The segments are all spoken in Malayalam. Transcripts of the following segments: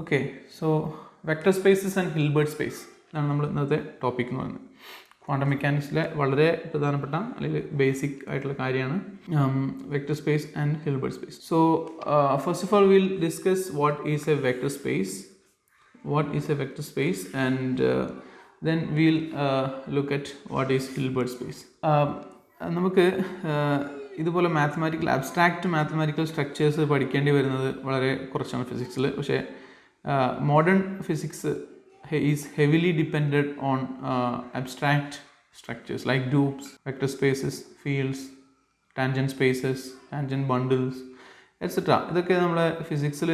Okay, so vector spaces and Hilbert space ആണ് നമ്മൾ ഇന്നത്തെ ടോപ്പിക് എന്ന് പറയുന്നത്. ക്വാണ്ടം മെക്കാനിക്സിലെ വളരെ പ്രധാനപ്പെട്ട അല്ലെങ്കിൽ ബേസിക് ആയിട്ടുള്ള കാര്യമാണ് vector space and Hilbert space. So first of all will discuss what is a vector space, and then we'll look at what is Hilbert space. നമുക്ക് ഇതുപോലെ അബ്സ്ട്രാക്റ്റ് മാത്തമാറ്റിക്കൽ സ്ട്രക്ചേഴ്സ് പഠിക്കേണ്ടി വരുന്നത് വളരെ കുറച്ചാണ് ഫിസിക്സിൽ. പക്ഷേ modern physics is heavily dependent on abstract structures like loops, vector spaces, fields, tangent spaces, tangent bundles, etc. ഇതൊക്കെ നമ്മുടെ ഫിസിക്സിൽ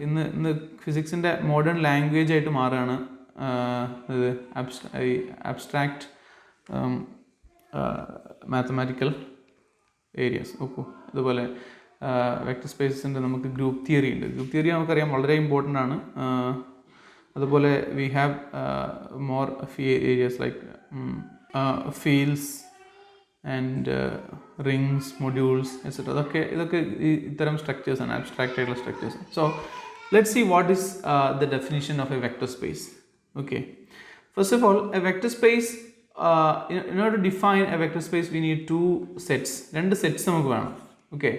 ഇന്ന് ഫിസിക്സിൻ്റെ മോഡേൺ ലാംഗ്വേജ് ആയിട്ട് മാറുകയാണ് abstract mathematical areas. ഓക്കോ, അതുപോലെ വെക്ടർ സ്പേസസിൻ്റെ നമുക്ക് ഗ്രൂപ്പ് തിയറി ഉണ്ട്. ഗ്രൂപ്പ് തിയറി നമുക്കറിയാം വളരെ ഇമ്പോർട്ടൻ്റ് ആണ്. അതുപോലെ we have more areas like fields and rings, modules etcetera. ഇതൊക്കെ ഇത്തരം സ്ട്രക്ചേഴ്സാണ്, അബ്സ്ട്രാക്റ്റ് ആയിട്ടുള്ള structures. So let's see what is the definition of a vector space. Okay, first of all a vector space, in order to define a vector space we need two sets. രണ്ട് സെറ്റ്സ് നമുക്ക് വേണം. ഓക്കെ,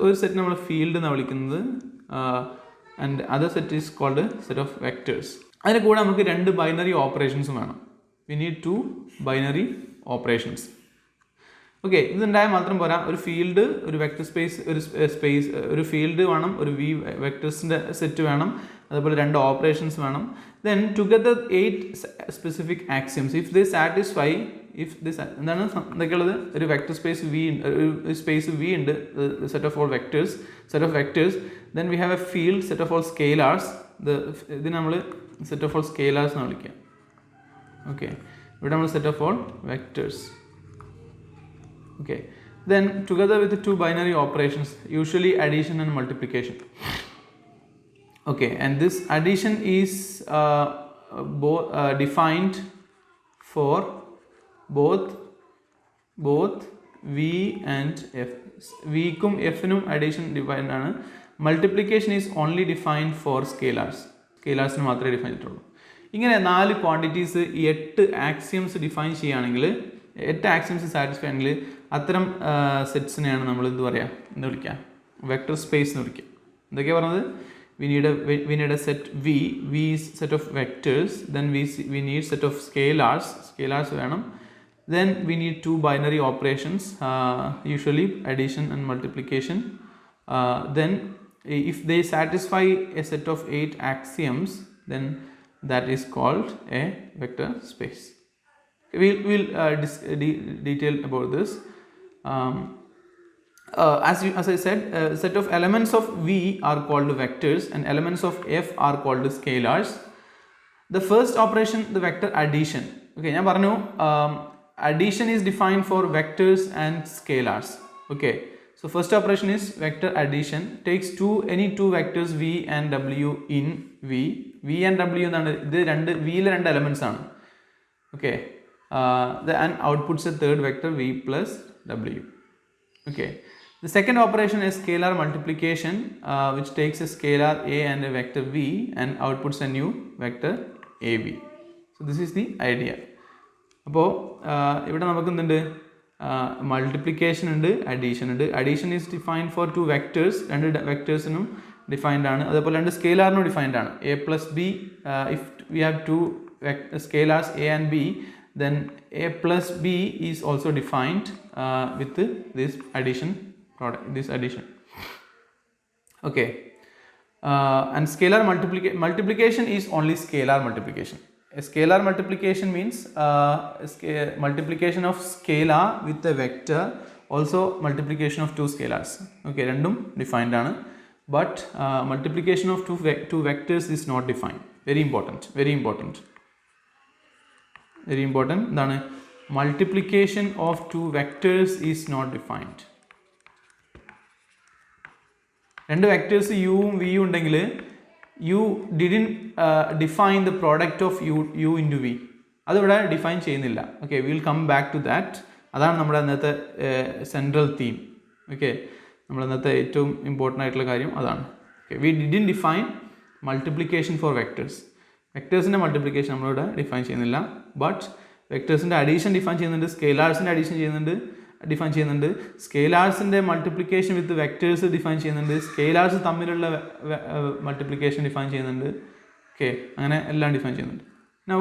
ഒരു സെറ്റ് നമ്മൾ ഫീൽഡ് എന്നാണ് വിളിക്കുന്നത്, and other set is called set of vectors. അതിന് കൂടെ നമുക്ക് രണ്ട് ബൈനറി ഓപ്പറേഷൻസും വേണം. We need two binary operations. Okay, ഇതുണ്ടായാൽ മാത്രം പോരാ. ഒരു ഫീൽഡ്, ഒരു വെക്ടർ സ്പേസ്, ഒരു ഫീൽഡ് വേണം, ഒരു വെക്ടേഴ്സിൻ്റെ സെറ്റ് വേണം, അതുപോലെ രണ്ട് ഓപ്പറേഷൻസ് വേണം. Then together 8 specific axioms. If they satisfy, എന്താണ് എന്തൊക്കെയുള്ളത്, ഒരു വെക്ടർ സ്പേസ് വി, ഒരു സ്പേസ് വി ഉണ്ട്, set of all vectors, then we have a field, set of all scalars. ഇതിന് നമ്മൾ സെറ്റ് ഓഫ് ഓൾ സ്കേലാർസ് എന്ന് വിളിക്കുക. ഓക്കെ, ഇവിടെ നമ്മൾ set of all vectors. Okay, then together with the two binary operations, usually addition and multiplication. Okay, and this addition is defined for both v and f. v kum f num addition defined ആണ്. Multiplication is only defined for scalars. സ്കേലാർസിന് മാത്രമേ ഡിഫൈൻ ചെയ്തിട്ടുള്ളൂ. ഇങ്ങനെ 4 ക്വാണ്ടിറ്റീസ്, 8 ആക്സിയംസ് ഡിഫൈൻ ചെയ്യുകയാണെങ്കിൽ, 8 ആക്സിയംസ് സാറ്റിസ്ഫൈ ആണെങ്കിൽ അത്തരം സെറ്റ്സിനെയാണ് നമ്മൾ എന്ത് വിളിക്കുക, വെക്ടർ സ്പേസ് എന്ന് വിളിക്കുക. എന്തൊക്കെയാണ് പറഞ്ഞത്? we need a set v is set of vectors, then we need set of scalars വേണം, then we need two binary operations, usually addition and multiplication. Then if they satisfy a set of 8 axioms, then that is called a vector space. We'll detail about this. As I said, set of elements of V are called vectors and elements of F are called scalars. The first operation, the vector addition. Okay, ഞാൻ പറഞ്ഞു addition is defined for vectors and scalars. Okay, so first operation is vector addition. Takes any two vectors V and W in V. V and W എന്നാണ് ഇത്, V ലെ രണ്ട് എലമെന്റ്സ് ആണ്. Okay, and outputs a third vector V plus W. Okay, the second operation is scalar multiplication, which takes a scalar a and a vector v and outputs a new vector ab. So this is the idea. അപ്പോൾ ഇവിടെ നമുക്ക് എന്തുണ്ട്, മൾട്ടിപ്ലിക്കേഷൻ ഉണ്ട്, അഡീഷൻ ഉണ്ട്. Addition is defined for two vectors, രണ്ട് വെക്ടേഴ്സിനും ഡിഫൈൻഡ് ആണ്. അതേപോലെ രണ്ട് സ്കേലാറിനും ഡിഫൈൻഡ് ആണ്. A plus b, if we have two scalars a and b, then a plus b is also defined with this addition product, this addition. Okay, and scalar multiplication is only scalar multiplication. A scalar multiplication means multiplication of scalar with a vector, also multiplication of two scalars. Okay, രണ്ടും defined ആണ്, but multiplication of two vectors is not defined. Very important. എന്താണ്, multiplication of two vectors is not defined. രണ്ട് വെക്ടേഴ്സ് യുവും വിയും ഉണ്ടെങ്കിൽ u didn't define the product of u into v, അതിവിടെ ഡിഫൈൻ ചെയ്യുന്നില്ല. Okay, will come back to that. അതാണ് നമ്മുടെ അന്നത്തെ സെൻട്രൽ തീം. ഓക്കെ, നമ്മൾ ഇന്നത്തെ ഏറ്റവും ഇമ്പോർട്ടൻ്റ് ആയിട്ടുള്ള കാര്യം അതാണ്. Okay, we didn't define multiplication for vectors. വെക്ടേഴ്സിൻ്റെ മൾട്ടിപ്ലിക്കേഷൻ നമ്മളിവിടെ ഡിഫൈൻ ചെയ്യുന്നില്ല. ബട്ട് വെക്ടേഴ്സിൻ്റെ അഡീഷൻ ഡിഫൈൻ ചെയ്യുന്നുണ്ട്, സ്കെയിലാർസിൻ്റെ അഡീഷൻ ഡിഫൈൻ ചെയ്യുന്നുണ്ട്, സ്കെയിലാർസിൻ്റെ മൾട്ടിപ്ലിക്കേഷൻ വിത്ത് വെക്ടേഴ്സ് ഡിഫൈൻ ചെയ്യുന്നുണ്ട്, സ്കെയിലാർസ് തമ്മിലുള്ള മൾട്ടിപ്ലിക്കേഷൻ ഡിഫൈൻ ചെയ്യുന്നുണ്ട്. ഓക്കെ, അങ്ങനെ എല്ലാം ഡിഫൈൻ ചെയ്യുന്നുണ്ട്. Now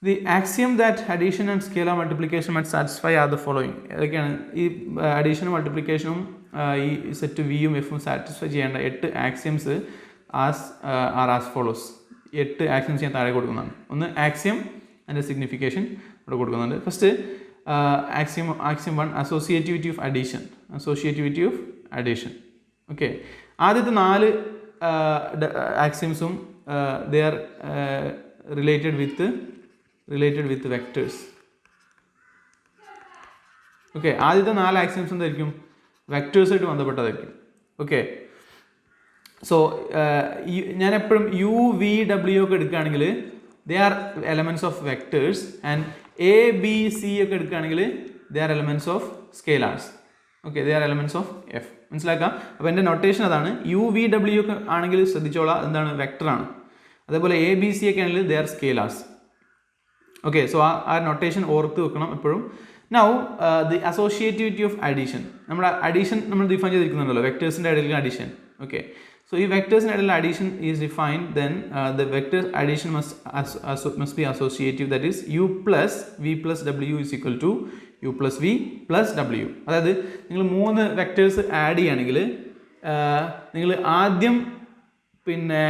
the axiom that addition and scalar multiplication must satisfy are the following. ഏതൊക്കെയാണ് ഈ അഡീഷനും മൾട്ടിപ്ലിക്കേഷനും ഈ സെറ്റ് വിയും എഫും സാറ്റിസ്ഫൈ ചെയ്യേണ്ട 8 ആക്സിയംസ് ആസ് ഫോളോസ്. 8 ആക്സിയംസ് ഞാൻ താഴെ കൊടുക്കുന്നതാണ്. ഒന്ന് ആക്സിയം അതിൻ്റെ സിഗ്നിഫിക്കേഷൻ ഇവിടെ കൊടുക്കുന്നുണ്ട്. First axiom 1 associativity of addition. Okay, ആദ്യത്തെ 4 ആക്സിയംസും they are related with vectors. Okay, ആദ്യത്തെ 4 ആക്സിയംസ് എന്തായിരിക്കും? വെക്ടേഴ്സായിട്ട് ബന്ധപ്പെട്ടതായിരിക്കും. ഓക്കെ, സോ ഞാൻ എപ്പോഴും യു വി ഡബ്ല്യു ഒക്കെ എടുക്കുകയാണെങ്കിൽ they are elements of vectors, and A B C ഒക്കെ എടുക്കുകയാണെങ്കിൽ they are elements of scalars. Okay, they are elements of F. മനസ്സിലാക്കാം. അപ്പോൾ എൻ്റെ നൊട്ടേഷൻ അതാണ്. യു വി ഡബ്ല്യു ഒക്കെ ആണെങ്കിൽ ശ്രദ്ധിച്ചോളാം, എന്താണ്? വെക്ടറാണ്. അതേപോലെ എ ബി സി ഒക്കെ ആണെങ്കിൽ ദേ ആർ സ്കെയിലാർസ്. ഓക്കെ, സോ ആ നൊട്ടേഷൻ ഓർത്ത് വെക്കണം എപ്പോഴും. Now the associativity of addition. നമ്മുടെ അഡീഷൻ നമ്മൾ ഡിഫൈൻ ചെയ്തിരിക്കുന്നുണ്ടല്ലോ, വെക്ടേഴ്സിൻ്റെ ഇടയിലുള്ള അഡീഷൻ. ഓക്കെ, സോ ഈ വെക്ടേഴ്സിൻ്റെ ഇടയിലുള്ള addition is defined, then the vector addition must be associative. That is U plus V plus W is equal to you plus V plus W. അതായത് നിങ്ങൾ 3 വെക്ടേഴ്സ് ആഡ് ചെയ്യുകയാണെങ്കിൽ നിങ്ങൾ ആദ്യം പിന്നെ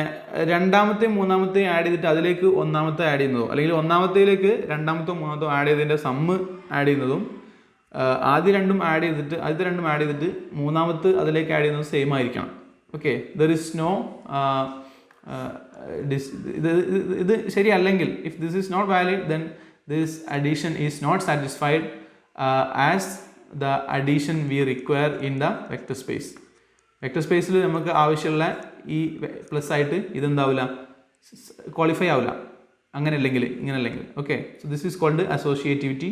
രണ്ടാമത്തെയും മൂന്നാമത്തെയും ആഡ് ചെയ്തിട്ട് അതിലേക്ക് ഒന്നാമത്തെ ആഡ് ചെയ്യുന്നതോ, അല്ലെങ്കിൽ ഒന്നാമത്തേലേക്ക് രണ്ടാമത്തോ മൂന്നാമത്തോ ആഡ് ചെയ്തതിൻ്റെ സമ്മ് ആഡ് ചെയ്യുന്നതും, ആദ്യത്തെ രണ്ടും ആഡ് ചെയ്തിട്ട് മൂന്നാമത്തെ അതിലേക്ക് ആഡ് ചെയ്യുന്നത് സെയിം ആയിരിക്കണം. ഓക്കെ, ദർ ഇസ് നോ ഇത് ശരിയല്ലെങ്കിൽ, if this is not valid, then this addition is not satisfied as the addition we require in the vector space. Vector സ്പേസിൽ നമുക്ക് ആവശ്യമുള്ള ഈ പ്ലസ് ആയിട്ട് ഇതെന്താവില്ല, ക്വാളിഫൈ ആവില്ല, അങ്ങനെ അല്ലെങ്കിൽ. Okay, so this is called associativity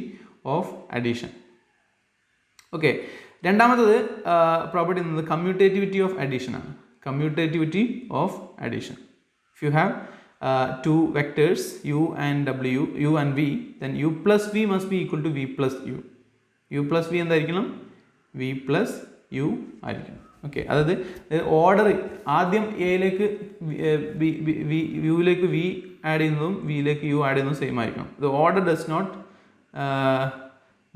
of addition. Okay, രണ്ടാമത്തത് പ്രോപ്പർട്ടി എന്നത് കമ്മ്യൂട്ടേറ്റിവിറ്റി ഓഫ് അഡീഷൻ ആണ്. Commutativity of addition. If you have 2 vectors u and ഡബ്ല്യു, u and v, then u plus v must be equal to V plus u. U plus v എന്തായിരിക്കണം? വി പ്ലസ് യു ആയിരിക്കണം. ഓക്കെ, അതായത് ഓർഡർ ആദ്യം എയിലേക്ക് യുവിലേക്ക് വി ആഡ് ചെയ്യുന്നതും വിയിലേക്ക് യു ആഡ് ചെയ്യുന്നതും സെയിം ആയിരിക്കണം. ഇത് order does not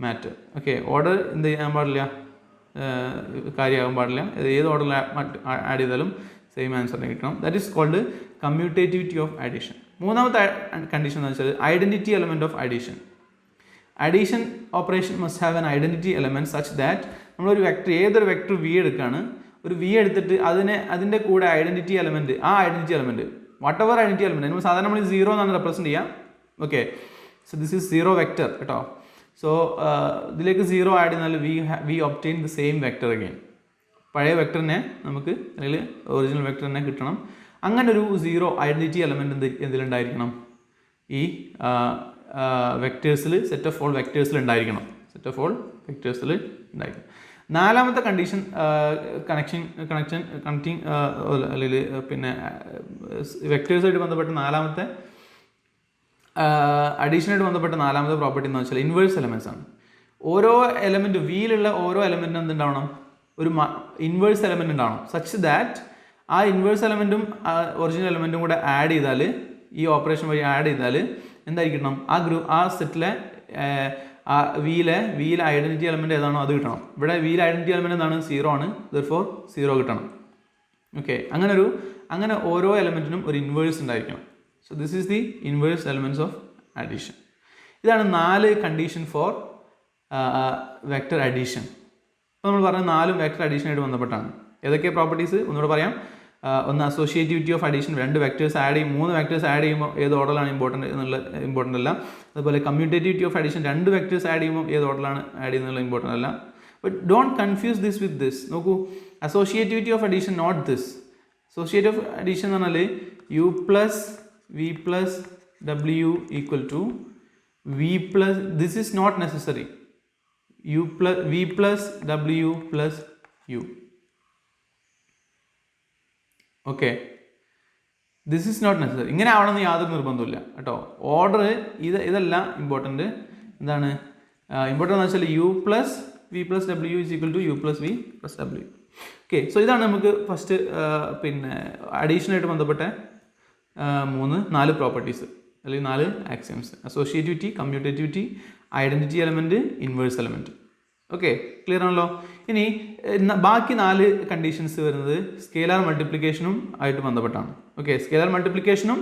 matter. Okay, order എന്ത് ചെയ്യാൻ പാടില്ല, കാര്യമാകാൻ പാടില്ല. ഏത് ഓർഡറിൽ ആഡ് ചെയ്താലും സെയിം ആൻസറിന് കിട്ടണം. That is called commutativity of addition. മൂന്നാമത്തെ കണ്ടീഷൻ എന്ന് വെച്ചാൽ identity element of addition. Addition operation must have an identity element such that നമ്മളൊരു വെക്ടർ, ഏതൊരു വെക്ടർ വി എടുക്കുകയാണ്, ഒരു വി എടുത്തിട്ട് അതിൻ്റെ കൂടെ ഐഡൻറ്റിറ്റി എലമെൻറ്റ്, ആ identity element whatever identity element, നമ്മൾ സാധാരണ നമ്മൾ 0 എന്നാണ് റെപ്രസെൻറ്റ് ചെയ്യുക. Okay, so this is 0 vector കേട്ടോ. സോ ഇതിലേക്ക് 0 ആഡ് ചെയ്താൽ we obtain the same vector again. പഴയ വെക്ടറിനെ നമുക്ക്, അല്ലെങ്കിൽ ഒറിജിനൽ വെക്ടറിനെ കിട്ടണം. അങ്ങനെ ഒരു 0 ഐഡൻറ്റിറ്റി എലമെൻറ്റ് എന്തിലുണ്ടായിരിക്കണം? ഈ വെക്ടേഴ്സിൽ, സെറ്റ് ഓഫ് ഓൾ വെക്ടേഴ്സിൽ ഉണ്ടായിരിക്കണം. നാലാമത്തെ കണ്ടീഷൻ കണക്റ്റിംഗ് അല്ലെങ്കിൽ പിന്നെ വെക്ടേഴ്സായിട്ട് ബന്ധപ്പെട്ട നാലാമത്തെ അഡീഷനായിട്ട് ബന്ധപ്പെട്ട നാലാമത്തെ പ്രോപ്പർട്ടി എന്ന് വെച്ചാൽ ഇൻവേഴ്സ് എലമെൻറ്റ്സ് ആണ്. ഓരോ എലമെൻറ്റ് വിയിലുള്ള ഓരോ എലമെൻറ്റിനും എന്തുണ്ടാവണം? ഒരു ഇൻവേഴ്സ് എലമെൻറ്റ് ഉണ്ടാവണം. സച്ച് ദാറ്റ് ആ ഇൻവേഴ്സ് എലമെൻറ്റും ഒറിജിനൽ എലമെൻറ്റും കൂടെ ആഡ് ചെയ്താൽ, ഈ ഓപ്പറേഷൻ വഴി ആഡ് ചെയ്താൽ എന്തായിരിക്കണം? ആ സെറ്റിലെ വിയിലെ ഐഡൻറ്റിറ്റി എലമെൻറ്റ് ഏതാണോ അത് കിട്ടണം. ഇവിടെ വിയിലെ ഐഡൻറ്റിറ്റി എലമെൻറ്റ് എന്താണ്? 0 ആണ്. ദെർഫോർ 0 കിട്ടണം. ഓക്കെ, അങ്ങനെ ഓരോ എലമെൻറ്റിനും ഒരു ഇൻവേഴ്സ് ഉണ്ടായിരിക്കണം. So this is the inverse elements of addition. ഇതാണ് 4 കണ്ടീഷൻ ഫോർ വെക്ടർ അഡീഷൻ. അപ്പോൾ നമ്മൾ പറഞ്ഞ 4 വെക്ടർ അഡീഷനായിട്ട് ബന്ധപ്പെട്ടാണ്. ഏതൊക്കെ പ്രോപ്പർട്ടീസ് ഒന്നുകൂടെ പറയാം. ഒന്ന് associativity of addition, 2 vectors add ചെയ്യും, 3 വെക്ടേഴ്സ് ആഡ് ചെയ്യുമ്പോൾ ഏത് ഓർഡറിലാണ് ഇമ്പോർട്ടൻ്റ് അല്ല. അതുപോലെ commutativity of addition, 2 vectors add ചെയ്യുമ്പോൾ ഏത് ഓർഡറിലാണ് ആഡ് ചെയ്യുന്നത് ഇമ്പോർട്ടൻ്റ് അല്ല. But don't confuse this with this. നോക്കൂ, associativity of addition, not this. Associative of addition എന്ന് പറഞ്ഞാൽ U plus V plus W equal to V plus, this is not necessary. V plus W plus U. Okay, this is not necessary. ഇങ്ങനെ ആവണമെന്ന് യാതൊരു നിർബന്ധമില്ല കേട്ടോ. ഓർഡർ ഇതല്ല ഇമ്പോർട്ടൻറ്റ്. എന്താണ് ഇമ്പോർട്ടൻ്റ് എന്ന് വെച്ചാൽ U plus V plus W is equal to you plus V plus W. Okay, so ഇതാണ് നമുക്ക് ഫസ്റ്റ് പിന്നെ അഡീഷനായിട്ട് ബന്ധപ്പെട്ട 4 പ്രോപ്പർട്ടീസ് അല്ലെങ്കിൽ 4 axioms. Associativity, commutativity, identity element, inverse element. Okay, clear ആണല്ലോ. ഇനി ബാക്കി 4 കണ്ടീഷൻസ് വരുന്നത് സ്കേലാർ മൾട്ടിപ്ലിക്കേഷനും ആയിട്ട് ബന്ധപ്പെട്ടാണ്. ഓക്കെ, സ്കേലാർ മൾട്ടിപ്ലിക്കേഷനും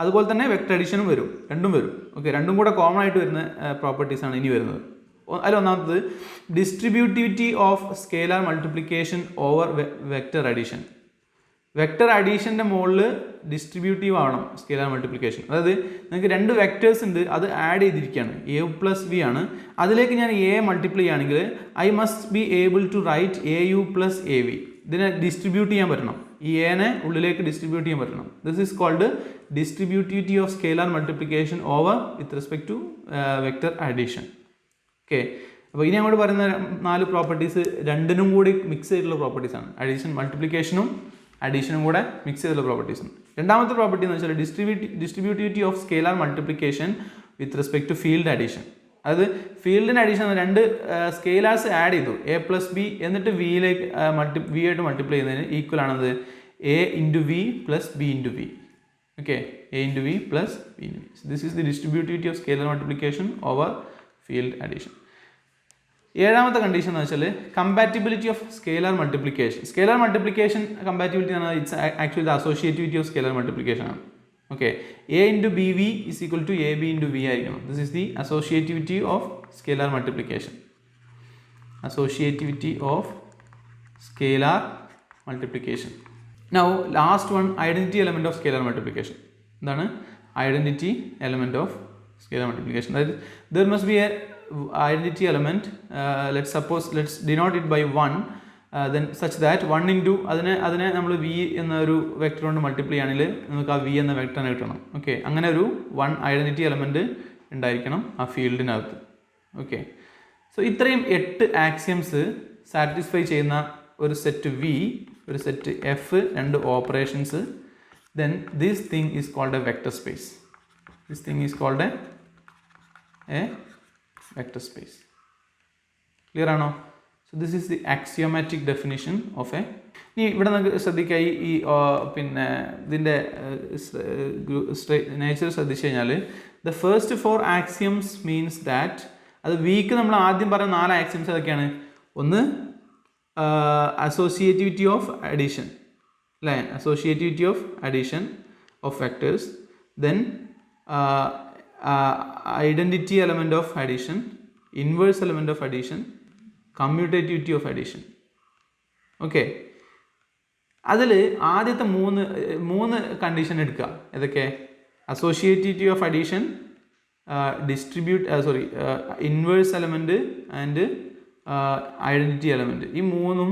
അതുപോലെ തന്നെ വെക്ടർ അഡീഷനും വരും, രണ്ടും വരും. ഓക്കെ, രണ്ടും കൂടെ കോമൺ ആയിട്ട് വരുന്ന പ്രോപ്പർട്ടീസാണ് ഇനി വരുന്നത്. അതിലൊന്നാമത്തത് distributivity of scalar multiplication over vector addition. Vector അഡീഷൻ്റെ മുകളിൽ ഡിസ്ട്രിബ്യൂട്ടീവ് ആവണം സ്കേലാർ മൾട്ടിപ്ലിക്കേഷൻ. അതായത് നിങ്ങൾക്ക് 2 വെക്ടേഴ്സ് ഉണ്ട്, അത് ആഡ് ചെയ്തിരിക്കുകയാണ്, എ പ്ലസ് ബി ആണ്. അതിലേക്ക് ഞാൻ എ മൾട്ടിപ്ലൈ ആണെങ്കിൽ I must be able to write a u plus a v. ഇതിനെ ഡിസ്ട്രിബ്യൂട്ട് ചെയ്യാൻ പറ്റണം, ഈ എനെ ഉള്ളിലേക്ക് ഡിസ്ട്രിബ്യൂട്ട് ചെയ്യാൻ പറ്റണം. This is called distributivity of scalar multiplication over with respect to vector addition. Okay, അപ്പോൾ ഇനി അങ്ങോട്ട് പറയുന്ന 4 പ്രോപ്പർട്ടീസ് രണ്ടിനും കൂടി മിക്സ് ചെയ്തിട്ടുള്ള പ്രോപ്പർട്ടീസാണ്. അഡീഷൻ, മൾട്ടിപ്ലിക്കേഷനും അഡീഷനും കൂടെ മിക്സ് ചെയ്തിട്ടുള്ള പ്രോപ്പർട്ടീസാണ്. രണ്ടാമത്തെ പ്രോപ്പർട്ടി എന്ന് വെച്ചാൽ distributivity of scalar multiplication with respect to field addition. അതായത് ഫീൽഡിൻ്റെ അഡീഷൻ 2 സ്കേലാർസ് ആഡ് ചെയ്തു, എ പ്ലസ് ബി, എന്നിട്ട് വിയിലേക്ക് വി ആയിട്ട് മൾട്ടിപ്ലൈ ചെയ്യുന്നതിന് ഈക്വൽ ആണത് A into V plus B into V. Okay, A into V plus B into V. This is the distributivity of scalar multiplication over field addition. 7ാമത്തെ കണ്ടീഷൻ എന്ന് വെച്ചാൽ compatibility of scalar multiplication. Scalar multiplication compatibility എന്ന് പറഞ്ഞാൽ it's actually the associativity of scalar multiplication ആണ്. Okay, A into B V is equal to A B into V ആയിരിക്കണം. This is the associativity of scalar multiplication. Associativity of scalar multiplication. Now last one, identity element of scalar multiplication. എന്താണ് identity element of scalar multiplication? അതായത് there must be a identity element, let's denote it by 1, then such that 1 into അതിനെ നമ്മൾ വി എന്ന ഒരു വെക്ടർ കൊണ്ട് മൾട്ടിപ്ലൈ ആണെങ്കിൽ നമുക്ക് ആ വി എന്ന വെക്ടറിനെ കിട്ടണം. ഓക്കെ, അങ്ങനെ ഒരു 1 ഐഡൻറ്റിറ്റി എലമെൻറ്റ് ഉണ്ടായിരിക്കണം ആ ഫീൽഡിനകത്ത്. ഓക്കെ, സോ ഇത്രയും 8 ആക്സിയംസ് സാറ്റിസ്ഫൈ ചെയ്യുന്ന ഒരു സെറ്റ് വി, ഒരു set F, 2 operations, then this thing is called a vector space. This thing is called a vector space. Clear ആണോ? So this is the axiomatic definition of a. ഇനി ഇവിടെ നമുക്ക് ശ്രദ്ധിക്കുക, ഈ പിന്നെ ഇതിൻ്റെ നേച്ചർ ശ്രദ്ധിച്ചു കഴിഞ്ഞാൽ the first 4 axioms means that, അത് വീക്ക് നമ്മൾ ആദ്യം പറഞ്ഞ 4 ആക്സിയംസ് ഏതൊക്കെയാണ്? ഒന്ന് അസോസിയേറ്റിവിറ്റി ഓഫ് അഡീഷൻ, അല്ലേ, associativity of addition of vectors, then identity element of addition, inverse element of addition, commutativity of addition. Okay, അതിൽ ആദ്യത്തെ മൂന്ന് കണ്ടീഷൻ എടുക്കുക. ഏതൊക്കെ? Associativity of addition, inverse element and identity element. ഈ മൂന്നും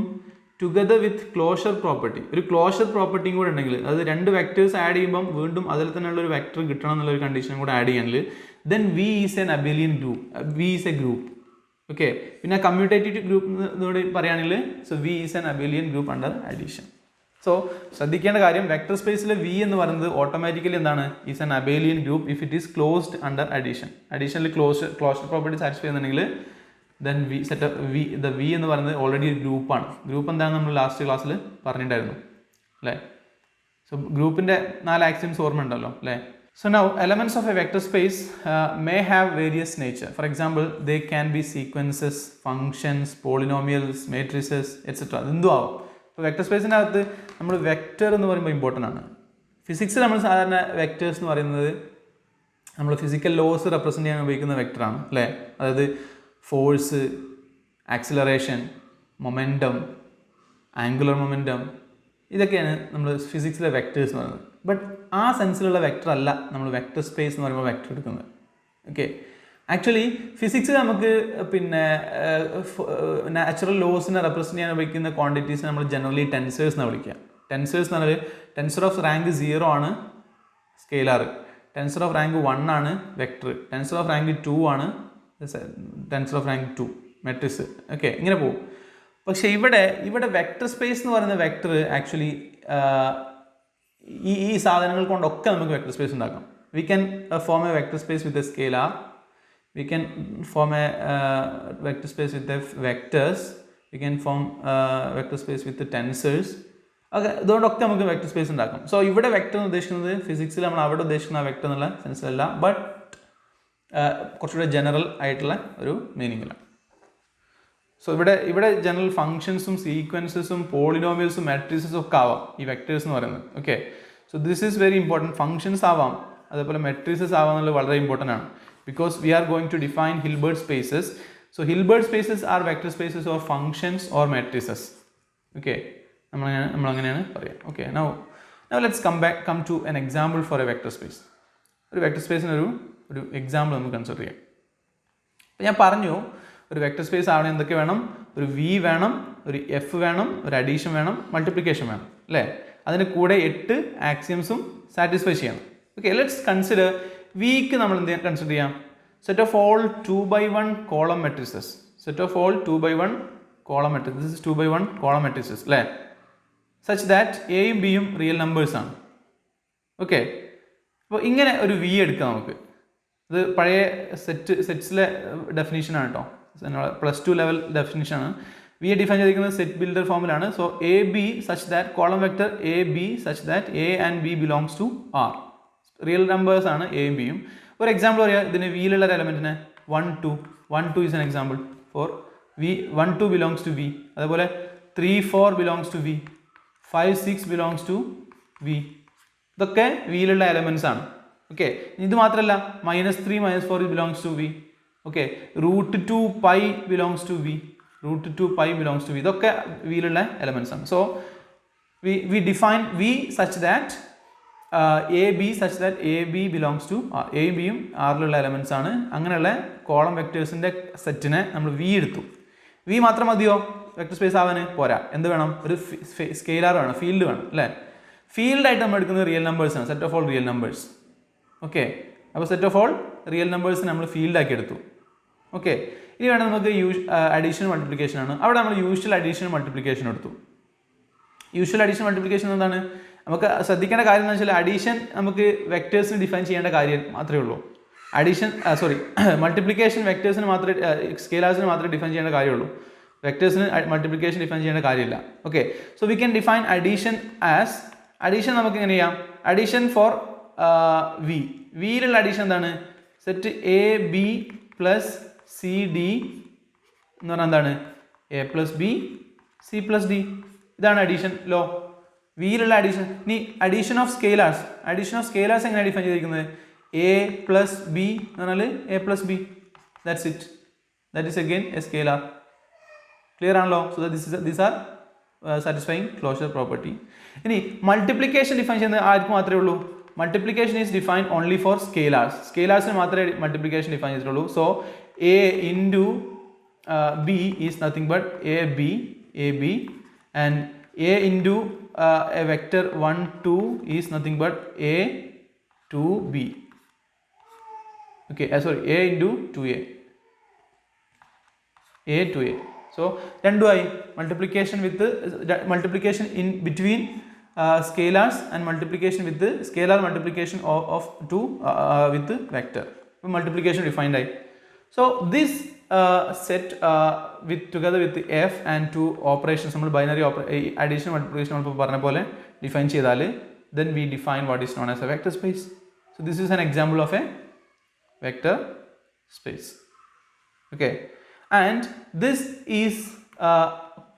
ടുഗദർ വിത്ത് ക്ലോഷർ പ്രോപ്പർട്ടി. ഒരു ക്ലോഷർ പ്രോപ്പർട്ടിയും കൂടെ ഉണ്ടെങ്കിൽ, അതായത് 2 വെക്ടേഴ്സ് ആഡ് ചെയ്യുമ്പം വീണ്ടും അതിൽ തന്നെയുള്ള ഒരു വെക്ടർ കിട്ടണം എന്നുള്ളൊരു കണ്ടീഷനും കൂടെ ആഡ് ചെയ്യാനിൽ, then V is an abelian group, V is a group. Okay, പിന്നെ കമ്മ്യൂട്ടേറ്റീവ് ഗ്രൂപ്പ് എന്നോട് പറയുകയാണെങ്കിൽ, so V is an abelian group under addition. So ശ്രദ്ധിക്കേണ്ട കാര്യം, വെക്ടർ സ്പേസിലെ വി എന്ന് പറയുന്നത് ഓട്ടോമാറ്റിക്കലി എന്താണ്? Is an abelian group if it is closed under addition. അഡീഷനിൽ ക്ലോഷർ പ്രോപ്പർട്ടി സാറ്റിസ്ഫൈ ചെയ്യുന്നുണ്ടെങ്കിൽ then V set V, the V എന്ന് പറയുന്നത് ഓൾറെഡി ഒരു ഗ്രൂപ്പാണ്. ഗ്രൂപ്പ് എന്താണെന്ന് നമ്മൾ ലാസ്റ്റ് ക്ലാസ്സിൽ പറഞ്ഞിട്ടുണ്ടായിരുന്നു, അല്ലേ? സോ ഗ്രൂപ്പിൻ്റെ 4 ആക്സിയംസ് ഓർമ്മ ഉണ്ടല്ലോ, അല്ലേ? So now elements of a vector space may have various nature. For example, they can be sequences, functions, polynomials, matrices, etc. എന്തും ആവും. ഇപ്പോൾ വെക്ടർ സ്പേസിൻ്റെ അകത്ത് നമ്മൾ വെക്ടർ എന്ന് പറയുമ്പോൾ ഇമ്പോർട്ടൻ്റ് ആണ്. ഫിസിക്സിൽ നമ്മൾ സാധാരണ വെക്ടേഴ്സ് എന്ന് പറയുന്നത് നമ്മൾ ഫിസിക്കൽ ലോസ് റെപ്രസെൻറ്റ് ചെയ്യാൻ ഉപയോഗിക്കുന്ന വെക്ടറാണ്, അല്ലേ? അതായത് force, acceleration, momentum, angular momentum, ഇതൊക്കെയാണ് നമ്മൾ ഫിസിക്സിലെ വെക്ടേഴ്സ് എന്ന് പറയുന്നത്. ബട്ട് ആ സെൻസിലുള്ള വെക്ടർ അല്ല നമ്മൾ വെക്ടർ സ്പേസ് എന്ന് പറയുമ്പോൾ വെക്ടർ എടുക്കുന്നത്. ഓക്കെ, ആക്ച്വലി ഫിസിക്സ് നമുക്ക് പിന്നെ നാച്ചുറൽ ലോസിനെ റെപ്രസെൻറ്റ് ചെയ്യാൻ ഉപയോഗിക്കുന്ന ക്വാണ്ടിറ്റീസ് നമ്മൾ ജനറലി ടെൻസേഴ്സ് എന്നാണ് വിളിക്കുക. ടെൻസേഴ്സ് എന്ന് പറഞ്ഞാൽ ടെൻസർ ഓഫ് റാങ്ക് 0 ആണ് സ്കെയിലാർ, ടെൻസർ ഓഫ് റാങ്ക് 1 ആണ് വെക്ടർ, ടെൻസർ ഓഫ് റാങ്ക് 2 ആണ് tensor of rank 2 matrix. Okay, ഇങ്ങനെ പോകും. പക്ഷേ ഇവിടെ വെക്ടർ സ്പേസ് എന്ന് പറയുന്ന വെക്ടർ ആക്ച്വലി ഈ സാധനങ്ങൾ കൊണ്ടൊക്കെ നമുക്ക് വെക്ടർ സ്പേസ് ഉണ്ടാക്കാം. We can form A vector space with a scalar, we can form a vector space with the vectors, we can form vector space with the tensors. Okay, ഇതുകൊണ്ടൊക്കെ നമുക്ക് വെക്ടർ സ്പേസ് ഉണ്ടാക്കാം. സോ ഇവിടെ വെക്ടർ എന്ന് ഉദ്ദേശിക്കുന്നത് ഫിസിക്സിൽ നമ്മൾ അവിടെ ഉദ്ദേശിക്കുന്ന വെക്ടർ എന്നുള്ള സെൻസിലല്ല, ബട്ട് കുറച്ചുകൂടെ ജനറൽ ആയിട്ടുള്ള ഒരു മീനിങ്ങിലാണ്. സോ ഇവിടെ ജനറൽ ഫങ്ഷൻസും സീക്വൻസസും പോളിനോമിയൽസും മാട്രിസസും ഒക്കെ ആവാം ഈ വെക്ടേഴ്സ് എന്ന് പറയുന്നത്. Okay, so this is very important. Functions ആവാം, അതേപോലെ മെട്രിസസ് ആവാം എന്നുള്ളത് വളരെ ഇമ്പോർട്ടൻ്റ് ആണ്. Because we are going to define Hilbert spaces. So Hilbert spaces are vector spaces or functions or matrices. Okay, നമ്മൾ അങ്ങനെയാണ് പറയാം. Okay, now let's come to an example for a vector space. ഒരു വെക്ടർ സ്പേസിന് ഒരു എക്സാമ്പിൾ നമുക്ക് കൺസിഡർ ചെയ്യാം. അപ്പോൾ ഞാൻ പറഞ്ഞു ഒരു വെക്ടർ സ്പേസ് ആവണേ എന്തൊക്കെ വേണം? ഒരു വി വേണം, ഒരു എഫ് വേണം, ഒരു അഡീഷൻ വേണം, മൾട്ടിപ്ലിക്കേഷൻ വേണം, അല്ലേ? അതിന് കൂടെ 8 ആക്സിയംസും സാറ്റിസ്ഫൈ ചെയ്യണം. ഓക്കെ, ലെറ്റ്സ് കൺസിഡർ വിക്ക് നമ്മൾ എന്ത് കൺസിഡർ ചെയ്യാം? Set of all 2x1 column matrices. Set of all 2x1 column matrices. This is 2x1 column matrices, അല്ലേ? സച്ച് ദാറ്റ് എയും ബിയും റിയൽ നമ്പേഴ്സ് ആണ്. ഓക്കെ, അപ്പോൾ ഇങ്ങനെ ഒരു വി എടുക്കാം നമുക്ക്. ഇത് പഴയ സെറ്റ്സിലെ ഡെഫിനേഷനാണ് കേട്ടോ, +2 ലെവൽ ഡെഫിനേഷനാണ്. വി ഡിഫൈൻ ചെയ്തിരിക്കുന്നത് സെറ്റ് ബിൽഡർ ഫോമിലാണ്. So a B such that column vector A B such that a and b belongs to R. Real numbers ആണ് എയും ബിയും. ഒരു എക്സാമ്പിൾ പറയാം, ഇതിന് വിയിലുള്ള ഒരു എലമെൻറ്റിന് 1 2 is an example for v. 1 2 belongs to v. അതേപോലെ 3 4 belongs to v, 5 6 belongs to V. ഇതൊക്കെ വിയിലുള്ള എലമെൻറ്റ്സ് ആണ്. ഓക്കെ, ഇത് മാത്രമല്ല -3 -4 belongs to V. Okay, √2 π belongs to V, √2 π belongs to V. ഇതൊക്കെ വിയിലുള്ള എലമെൻറ്റ്സ് ആണ്. So we define V such that A B such that A B belongs to R. എയും ബിയും ആറിലുള്ള എലമെൻറ്റ്സ് ആണ്. അങ്ങനെയുള്ള കോളം വെക്ടേഴ്സിൻ്റെ സെറ്റിനെ നമ്മൾ വി എടുത്തു. വി മാത്രം മതിയോ വെക്ടർ സ്പേസ് ആവാൻ? പോരാ, എന്ത് വേണം? ഒരു സ്കെയിലാർ വേണം, ഫീൽഡ് വേണം, അല്ലേ? ഫീൽഡായിട്ട് നമ്മൾ എടുക്കുന്നത് റിയൽ നമ്പേഴ്സ് ആണ്, set of all real numbers. Okay, അപ്പോൾ സെറ്റ് ഓഫ് ഓൾ റിയൽ നമ്പേഴ്സിനെ നമ്മൾ ഫീൽഡാക്കി എടുത്തു. ഓക്കെ, ഇനി വേണം നമുക്ക് അഡീഷൻ മൾട്ടിപ്ലിക്കേഷൻ ആണ്. അവിടെ നമ്മൾ യൂഷ്വൽ അഡീഷൻ മൾട്ടിപ്ലിക്കേഷൻ എടുത്തു. യൂഷ്വൽ അഡീഷൻ മൾട്ടിപ്ലിക്കേഷൻ എന്താണ്? നമുക്ക് ശ്രദ്ധിക്കേണ്ട കാര്യം എന്ന് വെച്ചാൽ അഡീഷൻ നമുക്ക് വെക്ടേഴ്സിന് ഡിഫൈൻ ചെയ്യേണ്ട കാര്യം മാത്രമേ ഉള്ളൂ. അഡീഷൻ മൾട്ടിപ്ലിക്കേഷൻ വെക്ടേഴ്സിന് മാത്രമേ, സ്കേലാർസിന് മാത്രമേ ഡിഫൈൻ ചെയ്യേണ്ട കാര്യമുള്ളൂ. വെക്ടേഴ്സിന് മൾട്ടിപ്ലിക്കേഷൻ ഡിഫൈൻ ചെയ്യേണ്ട കാര്യമില്ല. Okay, so we can define addition as, addition നമുക്ക് എങ്ങനെ ചെയ്യാം? Addition for V. വിയിലുള്ള അഡീഷൻ എന്താണ്? Set A B plus C D എന്ന് പറഞ്ഞാൽ എന്താണ്? A plus B C plus D. ഇതാണ് അഡീഷൻ ലോ, വിയിലുള്ള അഡീഷൻ. ഇനി addition of scalars. Addition of scalars എങ്ങനെയാണ് ഡിഫൈൻ ചെയ്തിരിക്കുന്നത്? എ പ്ലസ് ബി എന്ന് പറഞ്ഞാൽ A plus B, that's it. That is again a scalar. Clear ആണല്ലോ? So these are satisfying closure property. ഇനി മൾട്ടിപ്ലിക്കേഷൻ ഡിഫൈൻ ചെയ്യുന്നത് ആർക്ക് മാത്രമേ ഉള്ളൂ? Multiplication is define only for scalars. സ്കെയിലാർസിന് മാത്രമേ മൾട്ടിപ്ലിക്കേഷൻ ഡിഫൈൻ ചെയ്തിട്ടുള്ളൂ. So A into B is nothing but A B and a into a vector 1 2 is nothing but a 2b. Okay, sorry, a into 2a, a 2a. So രണ്ടുമായി multiplication with multiplication in between scalars and multiplication with the scalar multiplication of 2 with the vector. Multiplication defined ആയി. So this set with together with the f and 2 operations, നമ്മൾ ബൈനറി അഡീഷൻ മൾട്ടിപ്ലിക്കേഷൻ നമ്മൾ പറഞ്ഞ പോലെ ഡിഫൈൻ ചെയ്താൽ then we define what is known as a vector space. So this is an example of a vector space. Okay, and this is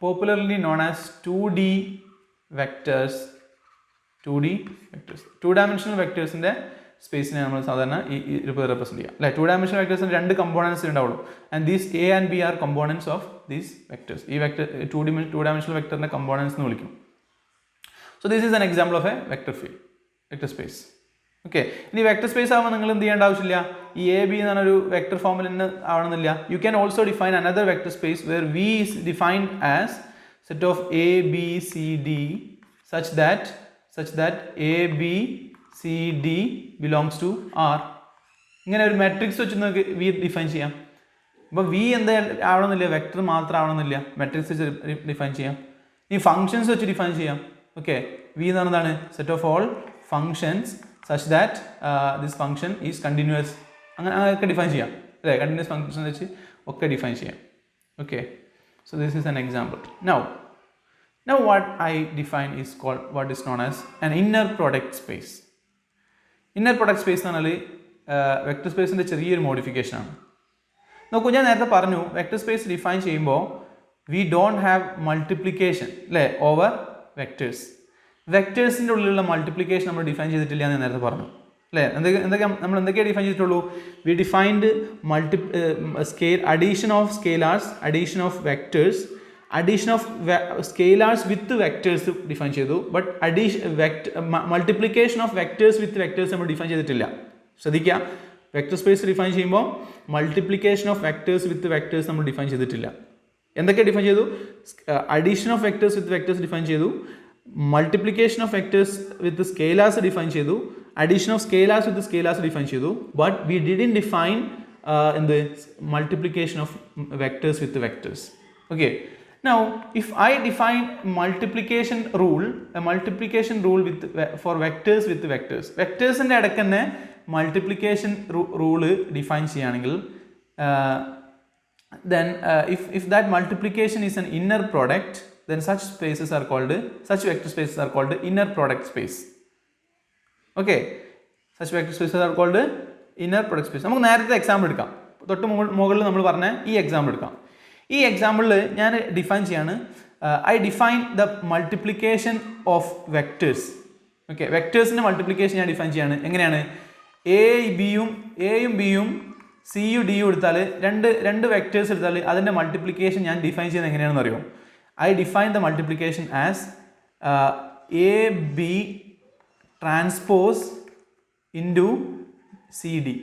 popularly known as 2D vectors. 2D vectors, 2-dimensional vectors in the സ്പേസിനെ നമ്മൾ സാധാരണ ഈ റെപ്രസെൻറ്റ് ചെയ്യാം, അല്ലേ? 2-dimensional വെക്ടേഴ്സിന് 2 കമ്പോണൻസ് ഉണ്ടാവുള്ളൂ. And these a and b are components of these vectors. ഈ വെക്ടർ 2-dimensional വെക്ടറിൻ്റെ കമ്പോണൻസ് എന്ന് വിളിക്കും. So this is an example of a vector field, vector space. Okay, ഇനി വെക്ടർ സ്പേസ് ആകുമ്പോൾ നിങ്ങൾ എന്ത് ചെയ്യേണ്ട ആവശ്യമില്ല. ഈ എ ബി എന്ന് പറഞ്ഞൊരു വെക്ടർ ഫോമിൽ തന്നെ ആവണമെന്നില്ല. You can also define another vector space where v is defined as set of a B C d such that A B C d belongs to R. ഇങ്ങനെ ഒരു മെട്രിക്സ് വെച്ച് നിങ്ങൾക്ക് വി ഡിഫൈൻ ചെയ്യാം. അപ്പോൾ വി എന്താ ആവണമെന്നില്ല, വെക്ടർ മാത്രം ആവണമെന്നില്ല, മെട്രിക്സ് വെച്ച് ഡിഫൈൻ ചെയ്യാം. ഈ ഫങ്ഷൻസ് വെച്ച് ഡിഫൈൻ ചെയ്യാം. ഓക്കെ, V എന്ന് പറഞ്ഞതാണ് set of all functions such that this function is continuous. അങ്ങനെയൊക്കെ ഡിഫൈൻ ചെയ്യാം അല്ലേ, കണ്ടിന്യൂസ് ഫംഗ്ഷൻ വെച്ച് ഒക്കെ ഡിഫൈൻ ചെയ്യാം. Okay, so this is an example. Now what I define is called what is known as an inner product space. Inner product space എന്ന് പറഞ്ഞാൽ വെക്ടർ സ്പേസിൻ്റെ ചെറിയൊരു മോഡിഫിക്കേഷനാണ്. നോക്കൂ, ഞാൻ നേരത്തെ പറഞ്ഞു വെക്ടർ സ്പേസ് ഡിഫൈൻ ചെയ്യുമ്പോൾ വി ഡോണ്ട് ഹാവ് മൾട്ടിപ്ലിക്കേഷൻ അല്ലേ ഓവർ വെക്ടേഴ്സ്. വെക്ടേഴ്സിൻ്റെ ഉള്ളിലുള്ള മൾട്ടിപ്ലിക്കേഷൻ നമ്മൾ ഡിഫൈൻ ചെയ്തിട്ടില്ല എന്ന് നേരത്തെ പറഞ്ഞു അല്ലേ. നമ്മൾ എന്തൊക്കെയാണ് ഡിഫൈൻ ചെയ്തിട്ടുള്ളൂ? We defined addition of scalars, addition of vectors, addition of scalars with vectors define ചെയ്തു. But multiplication of vectors with vectors നമ്മൾ ഡിഫൈൻ ചെയ്തിട്ടില്ല. ശ്രദ്ധിക്കുക, വെക്ടർ സ്പേസ് ഡിഫൈൻ ചെയ്യുമ്പോൾ multiplication of vectors with vectors നമ്മൾ ഡിഫൈൻ ചെയ്തിട്ടില്ല. എന്തൊക്കെ ഡിഫൈൻ ചെയ്തു? Addition of vectors with vectors define ചെയ്തു, multiplication of vectors with scalars define ചെയ്തു, addition of scalars with scalars define ചെയ്തു. ബട്ട് വി ഡിഡ്ന്റ് ഡിഫൈൻ എന്ത് multiplication of vectors with vectors. Okay, now if I define multiplication rule with for vectors with vectors, vectors ന്റെ ഇടയ്ക്ക് തന്നെ മൾട്ടിപ്ലിക്കേഷൻ റൂള് ഡിഫൈൻ ചെയ്യുകയാണെങ്കിൽ then if that multiplication is an inner product, then such vector spaces are called inner product space. Okay, such vector spaces are called inner product space. നമുക്ക് നേരത്തെ എക്സാമ്പിൾ എടുക്കാം. തൊട്ട് മുകളിൽ നമ്മൾ പറഞ്ഞ ഈ എക്സാമ്പിൾ എടുക്കാം. ഈ എക്സാമ്പിളിൽ ഞാൻ ഡിഫൈൻ ചെയ്യാണ്, I define the multiplication of vectors. Okay, വെക്ടേഴ്സിൻ്റെ മൾട്ടിപ്ലിക്കേഷൻ ഞാൻ ഡിഫൈൻ ചെയ്യാണ്. എങ്ങനെയാണ്? എയും ബിയും സിയും ഡിയും എടുത്താൽ രണ്ട് വെക്ടേഴ്സ് എടുത്താൽ അതിൻ്റെ മൾട്ടിപ്ലിക്കേഷൻ ഞാൻ ഡിഫൈൻ ചെയ്യുന്നത് എങ്ങനെയാണെന്ന് അറിയോ? I define the multiplication as A B transpose into C D,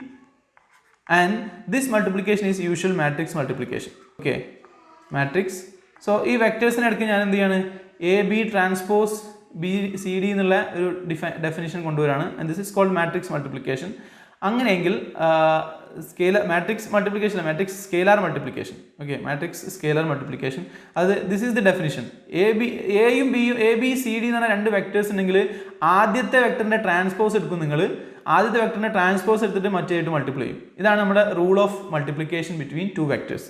and this multiplication is usual matrix multiplication. Okay, matrix. So ഈ വെക്ടേഴ്സിന് ഇടയ്ക്ക് ഞാൻ എന്ത് ചെയ്യാണ്? A B transpose B C D എന്നുള്ള ഒരു ഡെഫിനിഷൻ കൊണ്ടുവരാണ്. And this is called matrix multiplication. അങ്ങനെയെങ്കിൽ matrix multiplication, matrix scalar multiplication. Okay, matrix scalar multiplication, അത് ദിസ് ഈസ് ദി ഡെഫിനിഷൻ. എയും ബിയും എ ബി സി ഡി എന്ന് പറഞ്ഞ രണ്ട് വെക്ടേഴ്സ് ഉണ്ടെങ്കിൽ ആദ്യത്തെ വെക്ടറിൻ്റെ ട്രാൻസ്പോസ് എടുക്കും നിങ്ങൾ. ആദ്യത്തെ വെക്ടറിൻ്റെ ട്രാൻസ്പോസ് എടുത്തിട്ട് മറ്റേയായിട്ട് മൾട്ടിപ്ലൈ ചെയ്യും. ഇതാണ് നമ്മുടെ rule of multiplication between two vectors.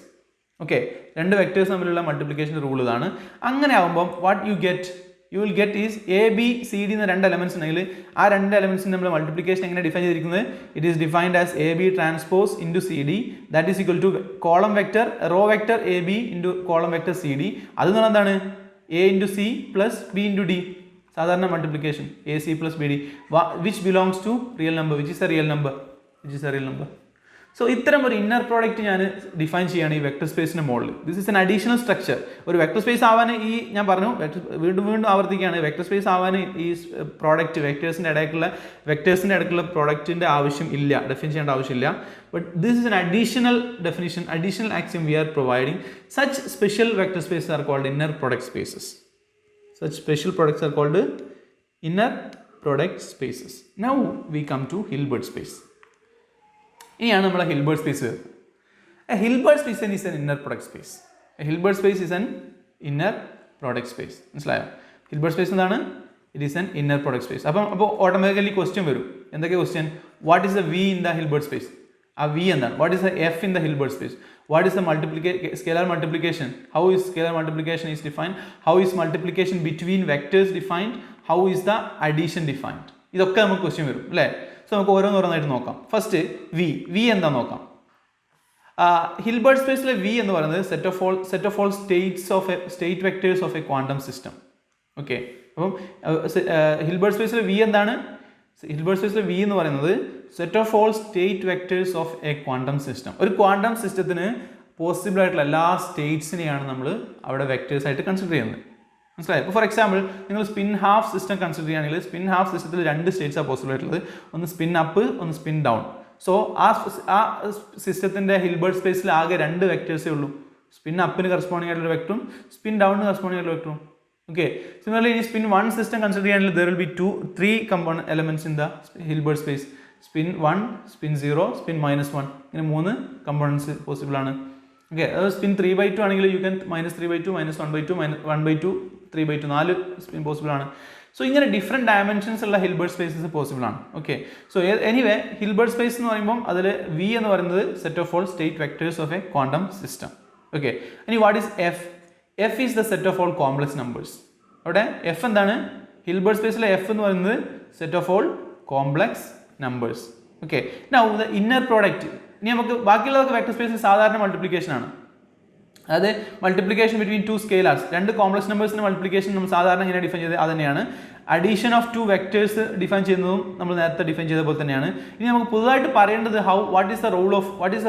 Okay, രണ്ട് വെക്ടേഴ്സ് തമ്മിലുള്ള മൾട്ടിപ്ലിക്കേഷൻ റൂൾ ഇതാണ്. അങ്ങനെ ആകുമ്പം what you will get is A B C D എന്ന രണ്ട് എലമെൻറ്റ്സ് ഉണ്ടെങ്കിൽ ആ രണ്ട് എലമെൻറ്റ്സിന് നമ്മൾ മൾട്ടിപ്ലിക്കേഷൻ എങ്ങനെ ഡിഫൈൻ ചെയ്തിരിക്കുന്നത്? It is defined as A B transpose into C D, that is equal to column vector row vector A B into column vector C D. അതെന്ന് പറഞ്ഞാൽ എന്താണ്? A into C plus B into D, സാധാരണ multiplication A C plus B D, which belongs to real number, which is a real number. So ഇത്തരം ഒരു ഇന്നർ പ്രോഡക്റ്റ് ഞാൻ ഡിഫൈൻ ചെയ്യുകയാണ് ഈ വെക്ടർ സ്പേസിൻ്റെ മുകളിൽ. This is an additional structure. ഒരു വെക്ടർ സ്പേസ് ആവാൻ ഞാൻ പറഞ്ഞു, വീണ്ടും ആവർത്തിക്കുകയാണ്, വെക്ടർ സ്പേസ് ആവാൻ ഈ പ്രോഡക്റ്റ് വെക്ടേഴ്സിൻ്റെ ഇടയ്ക്കുള്ള പ്രോഡക്റ്റിൻ്റെ ആവശ്യം ഇല്ല, ഡെഫിൻ ചെയ്യേണ്ട ആവശ്യമില്ല. But this is an additional definition, additional axiom we are providing. Such special vector spaces are called inner product spaces. Such special products are called inner product spaces. Now we come to Hilbert space. ഇനിയാണ് നമ്മളെ ഹിൽബർട്ട് സ്പേസ് വരുന്നത്. Hilbert space is an inner product space. Hilbert space is an inner product space. മനസ്സിലായോ? ഹിൽബർട്ട് സ്പേസ് എന്താണ്? It is an inner product space. അപ്പോൾ ഓട്ടോമാറ്റിക്കലി ക്വസ്റ്റ്യൻ വരും. എന്തൊക്കെ question? What is the v in the Hilbert space? ആ വി എന്താണ്? What is the f in the Hilbert space? What is the scalar multiplication? How is scalar multiplication is defined? How is multiplication between vectors defined? How is the addition defined? ഇതൊക്കെ നമുക്ക് ക്വസ്റ്റ്യൻ വരും അല്ലേ? സോ നമുക്ക് ഓരോന്നായിട്ട് നോക്കാം. ഫസ്റ്റ് വി എന്താ നോക്കാം. ഹിൽബർട്ട് സ്പേസിലെ വി എന്ന് പറയുന്നത് set of all state vectors of a quantum system. Okay, അപ്പം ഹിൽബർട്ട് സ്പേസിലെ വി എന്താണ്? ഹിൽബർട്ട് സ്പേസിലെ വി എന്ന് പറയുന്നത് set of all state vectors of a quantum system. ഒരു ക്വാണ്ടം സിസ്റ്റത്തിന് പോസിബിൾ ആയിട്ടുള്ള എല്ലാ സ്റ്റേറ്റ്സിനെയാണ് നമ്മൾ അവിടെ വെക്ടേഴ്സ് ആയിട്ട് കൺസിഡർ ചെയ്യുന്നത്. മനസ്സിലായി? ഇപ്പോൾ ഫോർ എക്സാമ്പിൾ നിങ്ങൾ സ്പിൻ ഹാഫ് സിസ്റ്റം കൺസിഡർ ചെയ്യുകയാണെങ്കിൽ സ്പിൻ ഹാഫ് സിസ്റ്റത്തിൽ രണ്ട് സ്റ്റേറ്റ്സാണ് പോസിബിൾ ആയിട്ടുള്ളത്, ഒന്ന് സ്പിൻ അപ്പ്, ഒന്ന് സ്പിൻ ഡൗൺ. സോ ആ സിസ്റ്റത്തിൻ്റെ ഹിൽബർട്ട് സ്പേസിൽ ആകെ രണ്ട് വെക്ടേഴ്സേ ഉള്ളൂ. സ്പിൻ അപ്പിന് കറസ്പോണ്ടിങ് ആയിട്ടുള്ള വെക്ടറും സ്പിൻ ഡൗണിന് കറസ്പോണ്ടിങ് ആയിട്ടുള്ള വെക്ടറും. Okay, similarly in spin 1 system consider there will be 3 component elements in the Hilbert space. Spin 1, spin 0, spin minus 1. ഇങ്ങനെ 3 components possible ആണ്. Okay, spin 3/2 ആണെങ്കിൽ you can minus 3/2, minus 1/2, minus 1/2, 3/2, 4 spin possible ആണ്. സോ ഇങ്ങനെ ഡിഫറെൻറ്റ് ഡയമെൻഷൻസ് ഉള്ള ഹിൽബർട്ട് സ്പേസസ് പോസിബിൾ ആണ്. Okay, so anyway Hilbert space എന്ന് പറയുമ്പോൾ അതിൽ വി എന്ന് പറയുന്നത് set of all state vectors of a quantum system. Okay, ഇനി what is F? F is the set of all complex numbers. അവിടെ എഫ് എന്താണ്? ഹിൽബർട്ട് സ്പേസിലെ എഫ് എന്ന് പറയുന്നത് set of all complex numbers. Okay, now the inner product. ഇനി നമുക്ക് ബാക്കിയുള്ളതൊക്കെ വെക്ടർ സ്പേസിൽ സാധാരണ മൾട്ടിപ്ലിക്കേഷൻ ആണ്. അതായത് മൾട്ടിപ്ലിക്കേഷൻ ബിറ്റ്വീൻ ടു സ്കെയിലാർസ്, രണ്ട് കോംപ്ലക്സ് നമ്പേഴ്സിൻ്റെ മൾട്ടിപ്ലിക്കേഷൻ നമ്മൾ സാധാരണ ഇങ്ങനെ ഡിഫൈൻ ചെയ്തത് അത് തന്നെയാണ്. Addition of two vectors define ചെയ്യുന്നതും നമ്മൾ നേരത്തെ ഡിഫൈൻ ചെയ്ത പോലെ തന്നെയാണ്. ഇനി നമുക്ക് പുതുതായിട്ട് പറയേണ്ടത് what is the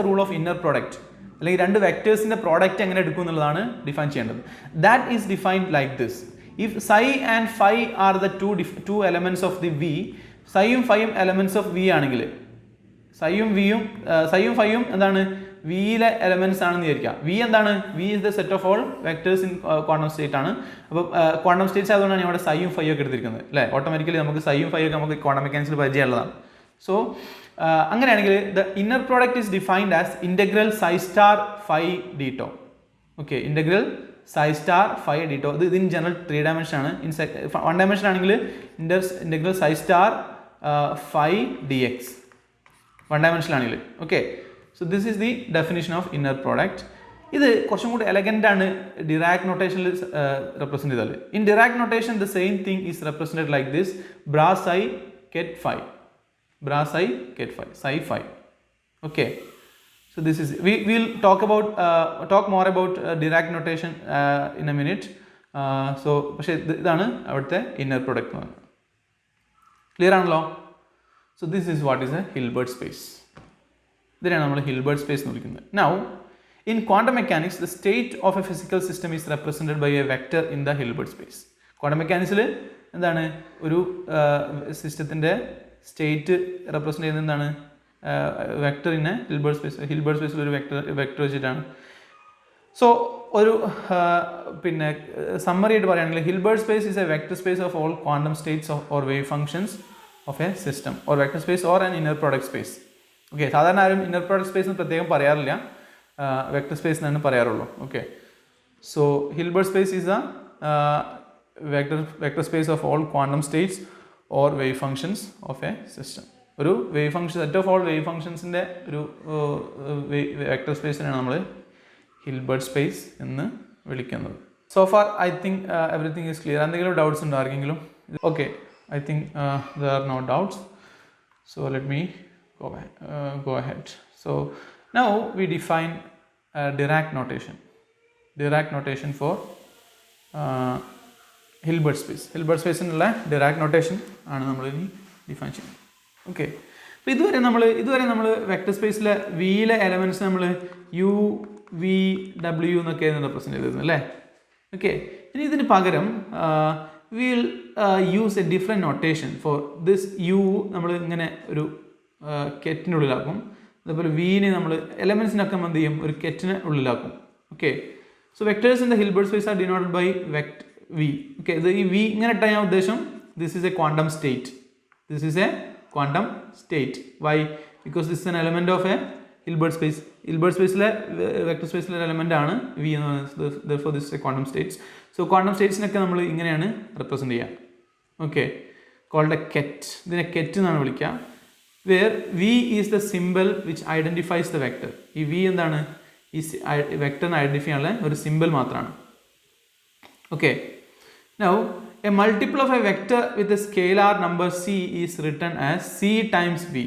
rule of inner product, അല്ലെങ്കിൽ രണ്ട് വെക്ടേഴ്സിൻ്റെ പ്രോഡക്റ്റ് എങ്ങനെ എടുക്കും എന്നുള്ളതാണ് ഡിഫൈൻ ചെയ്യേണ്ടത്. That is defined like this. If psi and phi are the two elements of the V, psi യും phi യും elements of V ആണെങ്കിൽ psi യും phi യും എന്താണ്? വിയിലെ എലമെന്റ്സ് ആണെന്ന് വിചാരിക്കുക. വി എന്താണ്? V is the set of all vectors in quantum state ആണ്. അപ്പോൾ ക്വാണ്ടം സ്റ്റേറ്റ്സ് ആയതുകൊണ്ടാണ് ഇവിടെ psi യും phi ഒക്കെ എടുത്തിരിക്കുന്നത് അല്ലേ. ഓട്ടോമാറ്റിക്കലി നമുക്ക് psi യും phi ഒക്കെ നമുക്ക് ക്വാണ്ടം മെക്കാനിക്സിൽ പരിചയമുള്ളതാണ്. സോ അങ്ങനെയാണെങ്കിൽ the inner product is defined as integral psi star phi d tau. Okay, integral psi star phi d tau. ഇത് ഇൻ ജനറൽ 3 ഡയമെൻഷൻ ആണ്. ഇൻ 1 ഡയമെൻഷൻ ആണെങ്കിൽ ഇൻ്റഗ്രൽ psi star phi dx 1 dimension ആണെങ്കിൽ. Okay, so this is the definition of inner product. ഇത് കുറച്ചും കൂടി എലഗൻ്റ് ആണ് ഡിറാക് നൊട്ടേഷനിൽ റെപ്രസെൻറ്റ് ചെയ്താൽ. In Dirac notation the same thing is represented like this: bra psi ket phi, bra psi ket phi, psi phi. Okay, so this is we will talk more about Dirac notation in a minute. So പക്ഷേ ഇതാണ് അവിടുത്തെ ഇന്നർ പ്രൊഡക്റ്റ് എന്ന് പറയുന്നത്. ക്ലിയർ ആണല്ലോ? So this is what is a Hilbert space. ഇതിനാണ് നമ്മൾ ഹിൽബർട്ട് സ്പേസ് എന്ന് വിളിക്കുന്നത്. Now in quantum mechanics the state of a physical system is represented by a vector in the Hilbert space. Quantum മെക്കാനിക്സിൽ എന്താണ്? ഒരു സിസ്റ്റത്തിൻ്റെ സ്റ്റേറ്റ് റെപ്രസെൻറ്റ് ചെയ്യുന്നത് എന്താണ്? വെക്ടറിനെ ഹിൽബർട്ട് സ്പേസിൽ ഒരു വെക്ടർ വെച്ചിട്ടാണ്. സോ ഒരു പിന്നെ സമ്മറി ആയിട്ട് പറയുകയാണെങ്കിൽ Hilbert space is a vector space of all quantum states or wave functions of a system or vector space or an inner product space. Okay, സാധാരണ ആരും ഇന്നർ പ്രോഡക്റ്റ് സ്പേസ് എന്ന് പ്രത്യേകം പറയാറില്ല, വെക്ടർ സ്പേസ് എന്നാണ് പറയാറുള്ളൂ. Okay, so Hilbert space is a vector space of all quantum states or wave functions of a system. ഒരു wave function set of all wave ഫംഗ്ഷൻസിൻ്റെ ഒരു വെക്ടർ സ്പേസിനാണ് നമ്മൾ ഹിൽബർട്ട് സ്പേസ് എന്ന് വിളിക്കുന്നത്. So far I think everything is clear. എന്തെങ്കിലും ഡൗട്ട്സ് ഉണ്ടോ ആർക്കെങ്കിലും? Okay, I think there are no doubts. So let me go ahead. So now we define Dirac notation for Hilbert space. Hilbert space in Dirac notation ആണ് നമ്മൾ ഇനി ഡിഫൈൻ ചെയ്യുന്നത്. ഓക്കെ, അപ്പോൾ ഇതുവരെ നമ്മൾ വെക്ടർ സ്പേസിലെ വിയിലെ എലമെൻറ്റ്സ് നമ്മൾ യു വി ഡബ്ല്യു എന്നൊക്കെയാണ് റെപ്രസെൻറ്റ് ചെയ്തിരുന്നത് അല്ലേ. ഓക്കെ, ഇനി ഇതിന് പകരം will use a different notation for this. U നമ്മൾ ഇങ്ങനെ ഒരു കെറ്റിനുള്ളിലാക്കും. അതേപോലെ വിനെ നമ്മൾ എലമെൻസിനൊക്കെ എന്ത് ചെയ്യും? ഒരു കെറ്റിന് ഉള്ളിലാക്കും. Okay, so vectors in the Hilbert space are denoted by V. Okay, ഇത് ഈ വി ഇങ്ങനെ ഇട്ടാൽ ഞാൻ ഉദ്ദേശം this is a quantum state. This is a quantum state. Why? Because this is an element of a Hilbert space. Hilbert സ്പേസിലെ വെക്ടർ സ്പേസിലെ ഒരു എലമെൻ്റ് ആണ് വി എന്ന് പറയുന്നത്. therefore this is a quantum states. So quantum സ്റ്റേറ്റ്സിനൊക്കെ നമ്മൾ ഇങ്ങനെയാണ് റെപ്രസെൻറ്റ് ചെയ്യുക. Okay, called a ket. ഇതിനെ കെറ്റ് എന്നാണ് വിളിക്കുക. where v is the symbol which identifies the vector. ഈ v എന്താണ്? ഈ വെക്ടറിനെ ഐഡൻറ്റിഫൈ ചെയ്യാനുള്ള ഒരു സിമ്പിൾ മാത്രമാണ്. Okay, now a multiple of a vector with a scalar number c is written as c times v.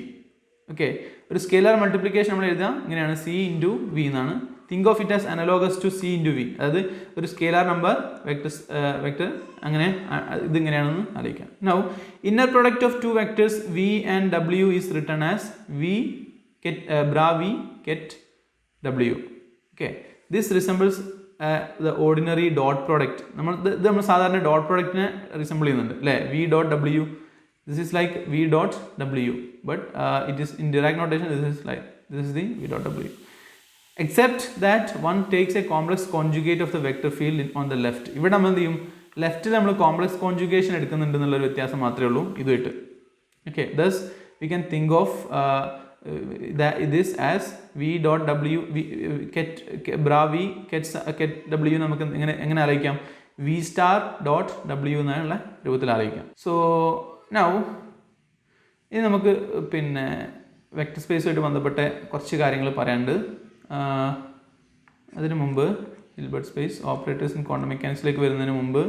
Okay, ഒരു സ്കെയിലാർ മൾട്ടിപ്ലിക്കേഷൻ നമ്മൾ എഴുതുക ഇങ്ങനെയാണ്, c ഇൻറ്റു v എന്നാണ്. Think of it as analogous to c into v. അതായത് ഒരു സ്കെയിലാർ നമ്പർ വെക്ടർ അങ്ങനെ ഇതിങ്ങനെയാണെന്ന് അറിയിക്കാം. Now inner product of two vectors v and w is written as v ket bra v ket w. Okay, this resembles the ordinary dot product. നമ്മൾ സാധാരണ ഡോട്ട് പ്രോഡക്റ്റിനെ റിസംബിൾ ചെയ്യുന്നുണ്ട് അല്ലേ. v dot w, this is like v dot w, but it is in Dirac notation. This is the v dot w, except that one takes a complex conjugate of the vector field on the left. ഇവിടെ നമ്മൾ എന്ത് ചെയ്യും? ലെഫ്റ്റിൽ നമ്മൾ കോംപ്ലക്സ് കോൺജുഗേഷൻ എടുക്കുന്നുണ്ട് എന്നുള്ളൊരു വ്യത്യാസം മാത്രമേ ഉള്ളൂ ഇതുമായിട്ട്. Okay, thus we can think of this as v dot w ket bra v ket w. നമുക്ക് എങ്ങനെ ആലോചിക്കാം? വി സ്റ്റാർ ഡോട്ട് ഡബ്ല്യു എന്നുള്ള രൂപത്തിൽ അറിയിക്കാം. സോ നൗ ഇനി നമുക്ക് പിന്നെ വെക്റ്റർ സ്പേസുമായിട്ട് ബന്ധപ്പെട്ട കുറച്ച് കാര്യങ്ങൾ പറയാനുണ്ട്. അതിനു മുമ്പ് Hilbert space operators in quantum മെക്കാനിക്സിലേക്ക് വരുന്നതിന് മുമ്പ്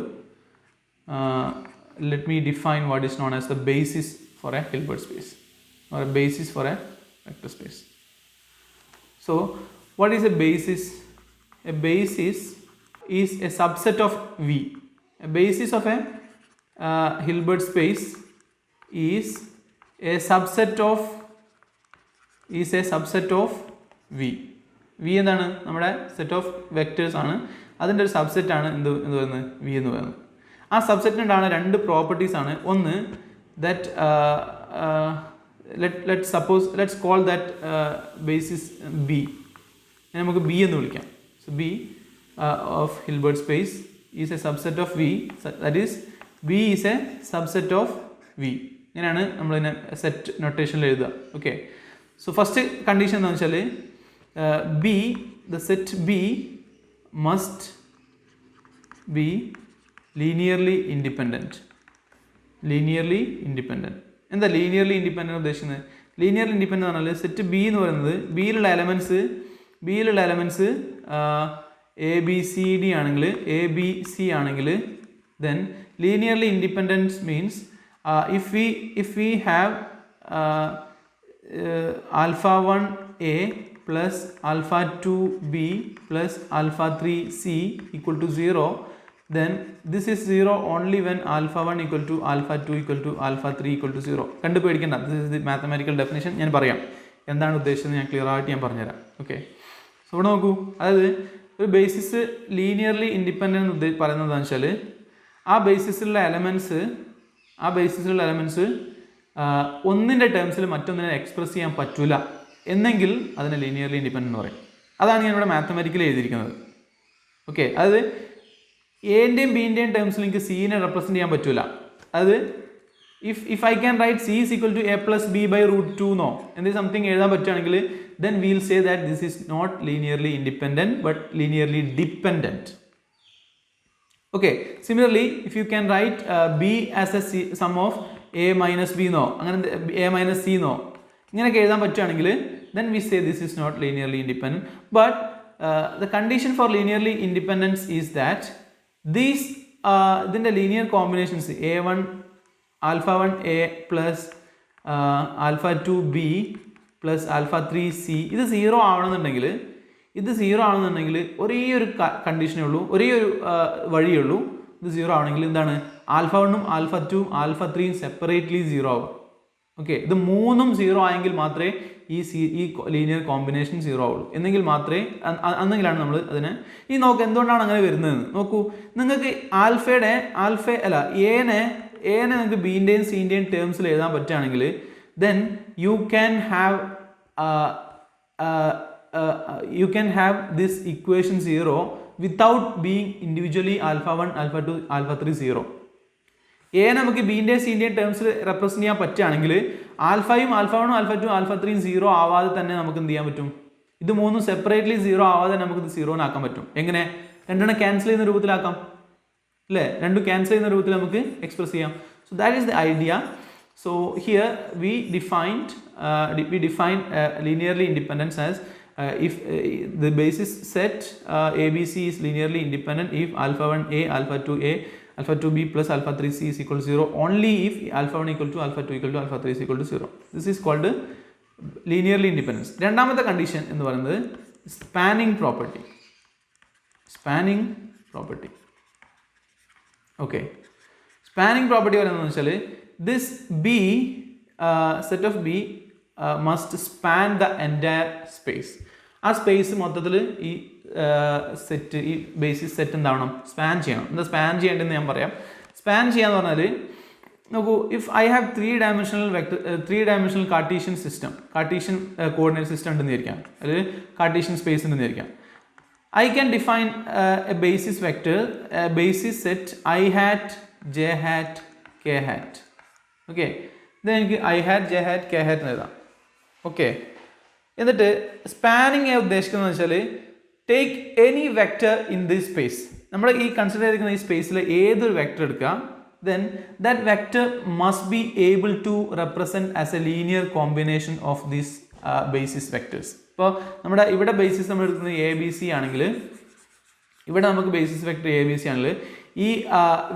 let me define what is known as the basis for a Hilbert space or a basis for a vector space. So what is a basis? A basis is a subset of V. A basis of a Hilbert space is a subset of V. V എന്താണ്? നമ്മുടെ സെറ്റ് ഓഫ് വെക്ടേഴ്സ് ആണ്. അതിൻ്റെ ഒരു സബ്സെറ്റ് ആണ് എന്ത് പറയുന്നത്? V എന്ന് പറയുന്നത്. ആ സബ്സെറ്റിനുണ്ടാകുന്ന രണ്ട് പ്രോപ്പർട്ടീസ് ആണ്. ഒന്ന് that let's call that basis b. നമുക്ക് ബി എന്ന് വിളിക്കാം. So b of Hilbert space is a subset of v. That is b is a subset of v. ഇങ്ങനെയാണ് നമ്മളിതിനെ സെറ്റ് നൊട്ടേഷനിൽ എഴുതുക. ഓക്കെ. സോ ഫസ്റ്റ് കണ്ടീഷൻ എന്താണെന്ന് വെച്ചാൽ B the set B must be linearly independent. എന്താ ലീനിയർലി ഇൻഡിപെൻഡൻറ്റ് ഉദ്ദേശിക്കുന്നത്? ലീനിയർലി ഇൻഡിപെൻഡൻറ്റ് എന്ന് പറഞ്ഞാൽ സെറ്റ് ബി എന്ന് പറയുന്നത് ബിയിലുള്ള elements A B C D ആണെങ്കിൽ എ ബി സി ആണെങ്കിൽ then linearly independence means if we have alpha 1 a plus alpha 2 b plus alpha 3 c equal to 0, then this is 0 only when alpha 1 equal to alpha 2 equal to alpha 3 equal to 0. കണ്ടുപിടിക്കണ്ട. This is the mathematical definition. ഞാൻ പറയാം എന്താണ് ഉദ്ദേശിച്ചത്, ഞാൻ ക്ലിയർ ആയിട്ട് ഞാൻ പറഞ്ഞുതരാം. ഓക്കെ. സോ ഇവിടെ നോക്കൂ, അതായത് ഒരു ബേസിസ് ലീനിയർലി ഇൻഡിപെൻഡൻറ്റ് പറയുന്നത് എന്താണെന്ന് വെച്ചാൽ ആ ബേസിസിലുള്ള എലമെൻറ്റ്സ് ഒന്നിൻ്റെ ടേംസിൽ മറ്റൊന്നിനെ എക്സ്പ്രസ് ചെയ്യാൻ പറ്റില്ല എന്നെങ്കിൽ അതിനെ ലീനിയർലി ഇൻഡിപെൻഡൻ്റ് എന്ന് പറയും. അതാണ് ഞാൻ ഇവിടെ മാത്തമാറ്റിക്കലി എഴുതിയിരിക്കുന്നത്. ഓക്കെ. അതായത് എൻ്റെയും ബിൻ്റെയും ടേംസിൽ എനിക്ക് സീനെ റെപ്രസെൻറ്റ് ചെയ്യാൻ പറ്റില്ല. അതായത് if I can write c is equal to a plus b by root 2 എന്നോ എന്തെങ്കിലും സംതിങ് എഴുതാൻ പറ്റുകയാണെങ്കിൽ then we will say that this is not linearly independent but linearly dependent. Okay, similarly if you can write b as a sum of a minus b no അങ്ങനെ a minus c no ഇങ്ങനെയൊക്കെ എഴുതാൻ പറ്റുകയാണെങ്കിൽ then we say this is not linearly independent. But the condition for linearly independence is that these ഇതിൻ്റെ linear combinations a1 alpha 1 a plus alpha 2 b plus alpha 3 c ഇത് 0 ആവണമെന്നുണ്ടെങ്കിൽ ഒരേ ഒരു കണ്ടീഷനേ ഉള്ളൂ, ഒരേ ഒരു വഴിയേ ഉള്ളൂ. ഇത് 0 ആവണമെങ്കിൽ എന്താണ്? ആൽഫ 1ഉം ആൽഫ 2ഉം ആൽഫ 3ഉം സെപ്പറേറ്റ്ലി 0 ആവും. ഓക്കെ. ഇത് മൂന്നും 0 ആയെങ്കിൽ മാത്രമേ ഈ ലീനിയർ കോമ്പിനേഷൻ 0 ആവുള്ളൂ. അന്നെങ്കിലാണ് നമ്മൾ അതിനെ നോക്കുക എന്തുകൊണ്ടാണ് അങ്ങനെ വരുന്നതെന്ന് നോക്കൂ. നിങ്ങൾക്ക് എനെ നിങ്ങൾക്ക് ബിൻ്റെയും സിൻ്റെയും ടേംസിൽ എഴുതാൻ പറ്റുകയാണെങ്കിൽ then you can have this equation 0 without being individually alpha 1 alpha 2 alpha 3 0. a നമുക്ക് ബിൻ്റെയും സിൻ്റെയും ടേംസിൽ റെപ്രസെൻറ്റ് ചെയ്യാൻ പറ്റുകയാണെങ്കിൽ ആൽഫയും ആൽഫ 1 ആൽഫ 2 ആൽഫ 3 0 ആവാതെ തന്നെ നമുക്ക് എന്ത് ചെയ്യാൻ പറ്റും? ഇത് മൂന്നും സെപ്പറേറ്റ്ലി 0 ആവാതെ നമുക്ക് ഇത് 0 ആക്കാൻ പറ്റും. എങ്ങനെ? രണ്ടെണ്ണം ക്യാൻസൽ ചെയ്യുന്ന രൂപത്തിലാക്കാം അല്ലേ? രണ്ടും ക്യാൻസൽ ചെയ്യുന്ന രൂപത്തിൽ നമുക്ക് എക്സ്പ്രസ് ചെയ്യാം. So that is the idea. So here we defined linearly independence as if the basis set ABC is linearly independent if alpha 1a alpha 2a alpha 2b plus alpha 3c is equal to 0 only if alpha 1 equal to alpha 2 equal to alpha 3 is equal to 0. This is called linearly independence. രണ്ടാമത്തെ കണ്ടീഷൻ എന്ന് പറയുന്നത് spanning property. Okay. Spanning property പറയുന്നത് വെച്ചാൽ this B set of B must span the entire space. ആ സ്പേസ് മൊത്തത്തിൽ ഈ സെറ്റ് ഈ ബേസിസ് സെറ്റ് എന്താവണം? സ്പാൻ ചെയ്യണം. എന്താ സ്പാൻ ചെയ്യേണ്ടതെന്ന് ഞാൻ പറയാം. സ്പാൻ ചെയ്യാന്ന് പറഞ്ഞാൽ നോക്കൂ, if I have 3 dimensional Cartesian coordinate system ഉണ്ടെന്ന് വിചാരിക്കാം, അല്ലെങ്കിൽ കാർട്ടീഷ്യൻ സ്പേസ് ഉണ്ടെന്ന് വിചാരിക്കാം. I can define a basis vector, a basis set I hat, j hat, k hat. Okay, then എനിക്ക് I hat, j hat, k hat എന്ന് എഴുതാം. ഓക്കെ. എന്നിട്ട് സ്പാനിങ് ഉദ്ദേശിക്കുന്നത് വെച്ചാൽ take any vector in this space, നമ്മൾ ഈ കൺസിഡർ ചെയ്തിരിക്കുന്ന ഈ സ്പേസിൽ ഏതൊരു വെക്ടർ എടുക്കുക, then that vector must be able to represent as a linear combination of these basis vectors. ഇപ്പോൾ നമ്മുടെ ഇവിടെ ബേസിസ് നമ്മൾ എടുക്കുന്നത് എ ബി സി ആണെങ്കിൽ, ഇവിടെ നമുക്ക് basis vector A B C ആണെങ്കിൽ ഈ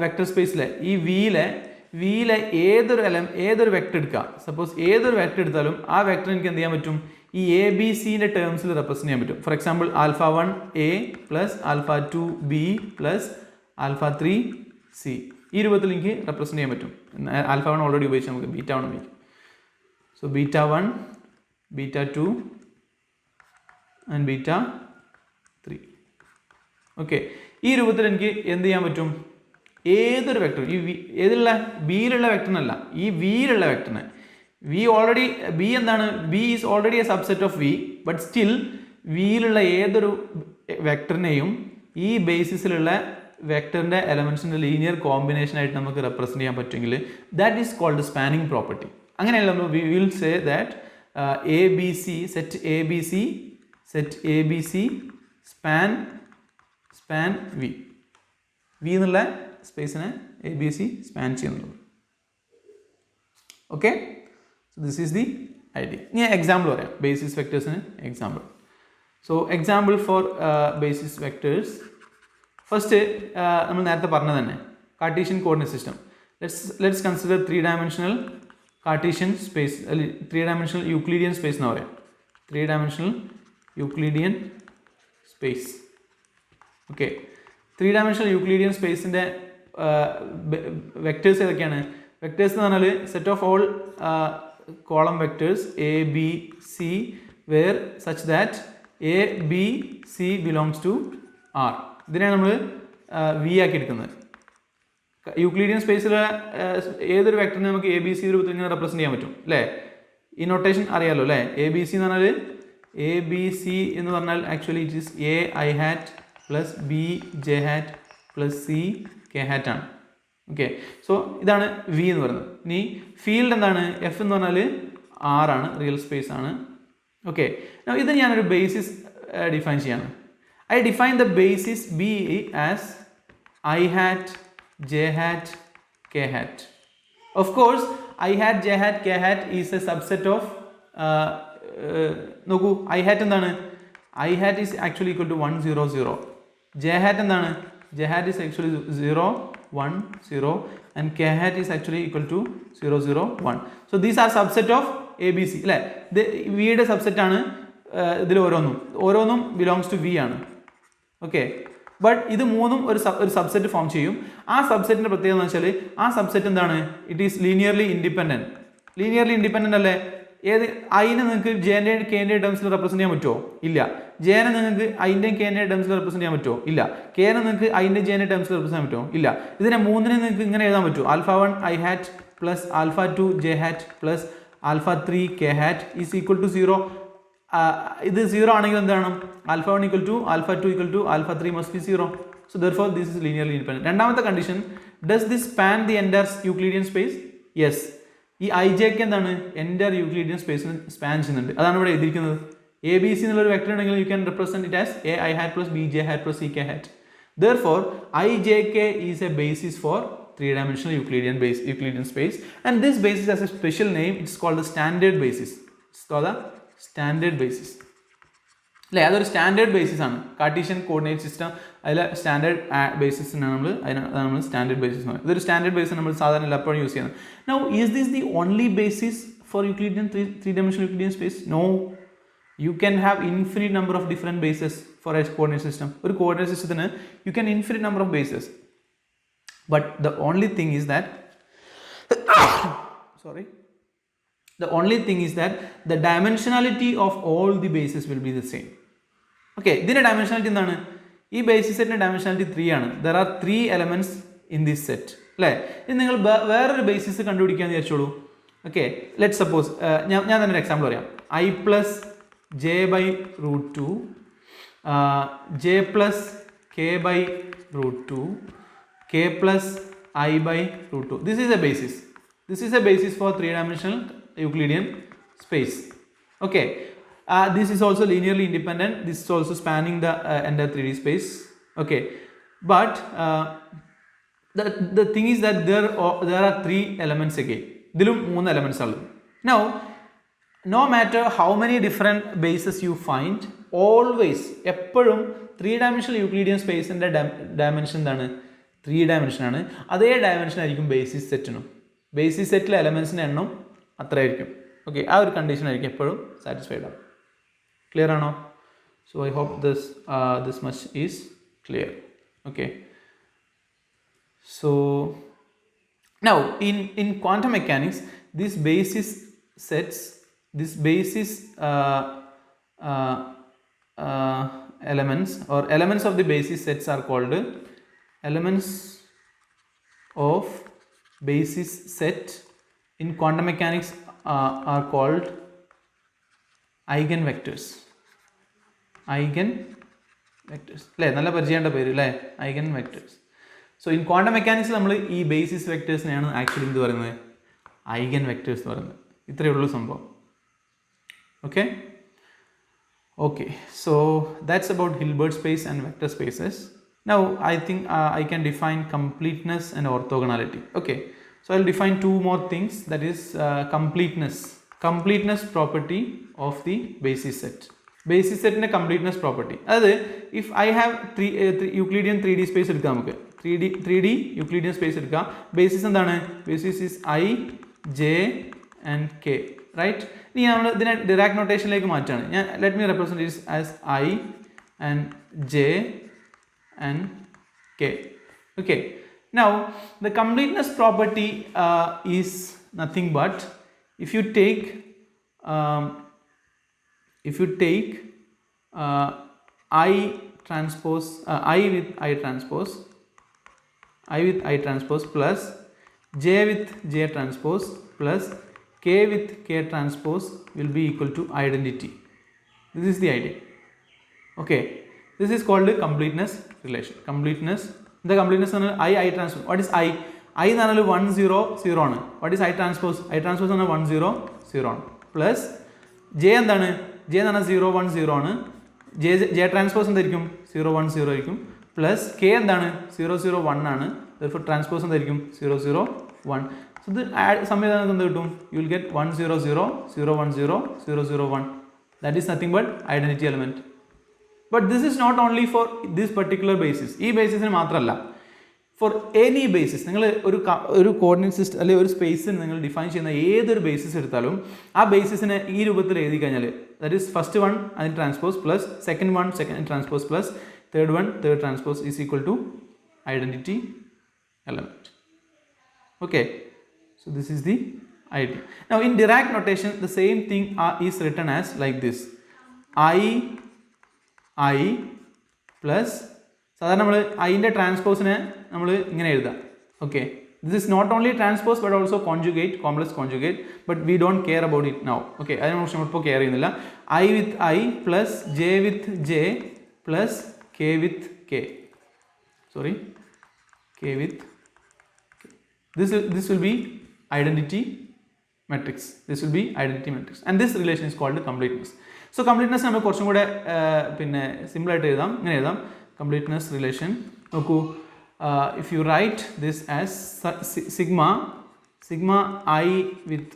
വെക്ടർ സ്പേസിലെ ഈ വിയിലെ ഏതൊരു വെക്ടർ എടുക്കുക, സപ്പോസ് ഏതൊരു വെക്ടർ എടുത്താലും ആ വെക്ടർ എനിക്ക് എന്ത് ചെയ്യാൻ പറ്റും, ഈ എ ബി സിൻ്റെ ടേംസിൽ റെപ്രസെൻറ്റ് ചെയ്യാൻ പറ്റും. For example alpha 1 A plus alpha 2 B plus alpha 3 C, ഈ രൂപത്തിൽ എനിക്ക് റെപ്രസെൻറ്റ് ചെയ്യാൻ പറ്റും. ആൽഫ 1 ഓൾറെഡി ഉപയോഗിച്ച് നമുക്ക് ബീറ്റ 1 ഉപയോഗിക്കും. So beta 1, beta 2 and beta 3. Okay, ഈ രൂപത്തിൽ എനിക്ക് എന്ത് ചെയ്യാൻ പറ്റും, ഏതൊരു വെക്ടർ ഈ ഏതിലുള്ള ബിയിലുള്ള വെക്ടറിനല്ല, ഈ വിയിലുള്ള വെക്ടറിനെ ബി എന്താണ്, B is already a subset of V, but still വിയിലുള്ള ഏതൊരു വെക്ടറിനെയും ഈ ബേസിസിലുള്ള വെക്ടറിൻ്റെ എലമെൻസിൻ്റെ ലീനിയർ കോമ്പിനേഷൻ ആയിട്ട് നമുക്ക് റെപ്രസെൻറ്റ് ചെയ്യാൻ പറ്റുമെങ്കിൽ that is called spanning property. അങ്ങനെയല്ല നമ്മൾ we will say that A B C set A B C span V എന്നുള്ള സ്പേസിനെ എ ബി സി സ്പാൻ ചെയ്യുന്നുള്ളൂ. Okay, so this is the idea. ഞാൻ എക്സാമ്പിൾ പറയാം ബേസിസ് വെക്ടേഴ്സിന് example. So example for basis vectors. First നമ്മൾ നേരത്തെ പറഞ്ഞത് തന്നെ Cartesian coordinate system. Let's consider 3-dimensional Cartesian space, അല്ലെങ്കിൽ 3-dimensional യൂക്ലിഡിയൻ സ്പേസ് എന്ന് പറയാം. 3-dimensional Euclidean space. Okay, 3-dimensional Euclidean സ്പേസിൻ്റെ വെക്ടേഴ്സ് ഏതൊക്കെയാണ്? വെക്ടേഴ്സ് എന്ന് പറഞ്ഞാൽ set of all column vectors a B c where such that A B c belongs to R. ഇതിനെയാണ് നമ്മൾ വി ആക്കി എടുക്കുന്നത്. യൂക്ലിഡിയൻ സ്പേസിലെ ഏതൊരു വെക്ടറിനെ നമുക്ക് എ ബി സി രൂപത്തിൽ ഇങ്ങനെ റെപ്രസെൻറ്റ് ചെയ്യാൻ പറ്റും അല്ലേ? ഈ നൊട്ടേഷൻ അറിയാലോ അല്ലേ? എ ബി സി എന്ന് പറഞ്ഞാൽ എ ബി സി എന്ന് പറഞ്ഞാൽ actually it is A I hat plus B J hat plus C K hat ആണ്. ഓക്കെ, സോ ഇതാണ് വി എന്ന് പറയുന്നത്. ഇനി ഫീൽഡ് എന്താണ്? എഫ് എന്ന് പറഞ്ഞാൽ ആറാണ്, റിയൽ സ്പേസ് ആണ്. ഓക്കെ, ഇത് ഞാനൊരു ബേസിസ് ഡിഫൈൻ ചെയ്യാണ്. I define the basis B as I hat, J hat, K hat. Of course, I hat, J hat, K hat is a subset of നോക്കൂ, I hat എന്താണ്? I hat is actually equal to 1 0 0. J hat എന്താണ്? J hat is actually 0 1 0 and K hat is actually equal to 0 0 1. So these are subset of ABC അല്ലേ? ഇത് വിയുടെ സബ്സെറ്റ് ആണ്. ഇതിൽ ഓരോന്നും ബിലോങ്സ് ടു വി ആണ്. ഓക്കെ, ബട്ട് ഇത് മൂന്നും ഒരു സബ്സെറ്റ് ഫോം ചെയ്യും. ആ സബ്സെറ്റിൻ്റെ പ്രത്യേകത എന്ന് വെച്ചാൽ ആ സബ്സെറ്റ് എന്താണ്? ഇറ്റ് ഈസ് ലീനിയർലി ഇൻഡിപെൻഡൻ്റ് അല്ലേ? ഏത് ഐനെ നിങ്ങൾക്ക് ജെൻ്റെ കെൻ്റെ ടേംസിൽ റെപ്രസെൻറ്റ് ചെയ്യാൻ പറ്റുമോ? ഇല്ല. ജെനെ നിങ്ങൾക്ക് ഐൻ്റെയും കെൻ്റെ ടേംസിൽ റെപ്രസെൻറ്റ് ചെയ്യാൻ പറ്റുമോ? ഇല്ല. കെനെ നിങ്ങൾക്ക് ഐൻ്റെ ജെൻ്റെ ടേംസിൽ റെപ്രസെൻറ്റ് ചെയ്യാൻ പറ്റുമോ? ഇല്ല. ഇതിനെ മൂന്നിനെ നിങ്ങൾക്ക് ഇങ്ങനെ എഴുതാൻ പറ്റുമോ? Alpha 1 I hat plus alpha 2 J hat plus alpha 3 K hat is equal to 0. ഇത് 0 ആണെങ്കിൽ എന്താണ്? Alpha 1 equal to alpha 2 equal to alpha 3 must be 0. So therefore this is linearly independent. രണ്ടാമത്തെ condition, does this span the entire Euclidean space? Yes. ഈ ഐ ജെ ഒക്കെ എന്താണ്? എൻറ്റയർ യൂക്ലിഡിയൻ സ്പേസിന് സ്പാൻ ചെയ്യുന്നുണ്ട്. അതാണ് ഇവിടെ എഴുതിയിരിക്കുന്നത്. എ ബി സി എന്നുള്ളൊരു വെക്ടർ ഉണ്ടെങ്കിൽ you can represent it as A I hat plus B J hat plus C K hat. Therefore I J K is A basis for 3-dimensional Euclidean space, and this basis has a special name. It's called the standard basis. It's called the standard basis. അല്ലേ? അതൊരു സ്റ്റാൻഡേർഡ് ബേസിസ് ആണ്. കാർട്ടീഷ്യൻ കോർഡിനേറ്റ് സിസ്റ്റം അതിൽ സ്റ്റാൻഡേർഡ് ബേസിസിനാണ് നമ്മൾ സ്റ്റാൻഡേർഡ് ബേസിസ് എന്ന് പറയുന്നത്. ഇതൊരു സ്റ്റാൻഡേർഡ് ബേസിസ് നമ്മൾ സാധാരണ എല്ലായ്പ്പോഴും യൂസ് ചെയ്യുന്നത്. Now is this the only basis for Euclidean 3-dimensional Euclidean space? No. You can have infinite number of different bases for a coordinate system. ഒരു കോർഡിനേറ്റ് സിസ്റ്റത്തിന് you can infinite number of bases. But the only thing is that the only thing is that the dimensionality of all the bases will be the same. Okay, ഇതിന്റെ dimensionality എന്താണ്? ഈ ബേസിസ് സെറ്റിന്റെ dimensionality 3 ആണ്. There are 3 elements in this set. അല്ലേ? ഇത് നിങ്ങൾ വേറൊരു ബേസിസ് കണ്ടുപിടിക്കാൻ വിചാരിച്ചോളൂ. ഓക്കെ, ലെറ്റ് സപ്പോസ് ഞാൻ തന്നെ ഒരു എക്സാമ്പിൾ പറയാം. I plus j by root 2 j plus k by root 2 k plus I by root 2. This is a basis. This is a basis for 3-dimensional Euclidean space. Okay, this is also linearly independent. This is also spanning the entire 3D space. Okay, but the thing is that there are 3 elements again. ഇതിലും 3 elements ആണ്. Now no matter how many different bases you find, always എപ്പോഴും 3-dimensional യൂക്ലിഡിയൻ സ്പേസിൻ്റെ ഡയമെൻഷൻ എന്താണ്? 3 dimension ആണ്. അതേ ഡയമെൻഷൻ ആയിരിക്കും ബേസിസ് സെറ്റിനും. ബേസിസ് സെറ്റിലെ എലമെൻസിൻ്റെ എണ്ണം അത്രയായിരിക്കും. ഓക്കെ, ആ ഒരു കണ്ടീഷൻ ആയിരിക്കും എപ്പോഴും സാറ്റിസ്ഫൈഡ് ആവും. ക്ലിയർ ആണോ? So I hope this much is clear. Okay, so now in quantum mechanics, these basis sets, this basis elements or elements of the basis sets are called elements of basis set in quantum mechanics are called eigenvectors. അല്ലേ, നല്ല പരിചയമുള്ള പേര് അല്ലേ, eigenvectors. So in quantum mechanics നമ്മൾ ഈ ബേസിസ് വെക്ടേഴ്സിനെയാണ് ആക്ച്വലി എന്ത് പറയുന്നത്? ഐഗൻ വെക്ടേഴ്സ് എന്ന് പറയുന്നത്. ഇത്രയേ ഉള്ളൂ സംഭവം. Okay okay so that's about Hilbert space and vector spaces. Now I think I can define completeness and orthogonality. Okay, so I will define 2 more things, that is completeness property of the basis set. Basis സെറ്റിൻ്റെ കംപ്ലീറ്റ്നെസ് പ്രോപ്പർട്ടി, അതായത് if I have Euclidean 3D space എടുക്കാം, നമുക്ക് 3D യൂക്ലിഡിയൻ സ്പേസ് എടുക്കാം. ബേസിസ് എന്താണ്? Basis is I, J and K, right? ഇനി നമ്മൾ ഇതിനെ ഡിറാക് നൊട്ടേഷനിലേക്ക് മാറ്റാണ്. ഞാൻ let me represent it as I and J and K. Okay, now the completeness property is nothing but if you take I transpose I with I transpose plus J with J transpose plus K with K transpose will be equal to identity. This is the idea. Okay, this is called the completeness relation. The completeness is I transpose. What is I? I is 1 0 0 ആണ്. What is I transpose? I transpose ആണ് 1 0 0 ആണ്. Plus J എന്താണ്? J എന്നാണ് 0 1 0 ആണ്. J transpose എന്തായിരിക്കും? 0 1 0 ആയിരിക്കും. Plus K എന്താണ്? 0 0 1 ആണ്. Therefore transpose എന്തായിരിക്കും? 0 0 1. So ഇത് സംവിധാനം എന്ത് കിട്ടും? You will get 1 0 0 0 1 0 0 0 1. That is nothing but identity element. But this is not only for this particular basis. ഈ ബേസിസിന് മാത്രമല്ല, ഫോർ എനി ബേസിസ് നിങ്ങൾ ഒരു കോർഡിനേറ്റ് സിസ്റ്റം അല്ലെങ്കിൽ ഒരു സ്പേസിന് നിങ്ങൾ ഡിഫൈൻ ചെയ്യുന്ന ഏതൊരു ബേസിസ് എടുത്താലും ആ ബേസിസിനെ ഈ രൂപത്തിൽ എഴുതി കഴിഞ്ഞാൽ, ദാറ്റ് ഈസ് ഫസ്റ്റ് വൺ അതിന് transpose plus second transpose plus third transpose is equal to identity element. Okay, so this is the idea. Now in Dirac notation the same thing is written as like this: I plus സാധാരണ നമ്മൾ ഐൻ്റെ ട്രാൻസ്പോസിനെ നമ്മൾ ഇങ്ങനെ എഴുതാം. Okay, this is not only transpose but also conjugate, complex conjugate, but we don't care about it now. Okay, അതിനെക്കുറിച്ച് നമ്മളിപ്പോൾ കെയർ ചെയ്യുന്നില്ല. I with i plus j with j plus k with k, sorry k with this will be identity matrix. This will be identity matrix and this relation is called completeness. So completeness നമ്മൾ കുറച്ചും കൂടെ പിന്നെ സിമ്പിൾ ആയിട്ട് എഴുതാം. ഇങ്ങനെ എഴുതാം: completeness relation. നോക്കൂ, if you write this as sigma I with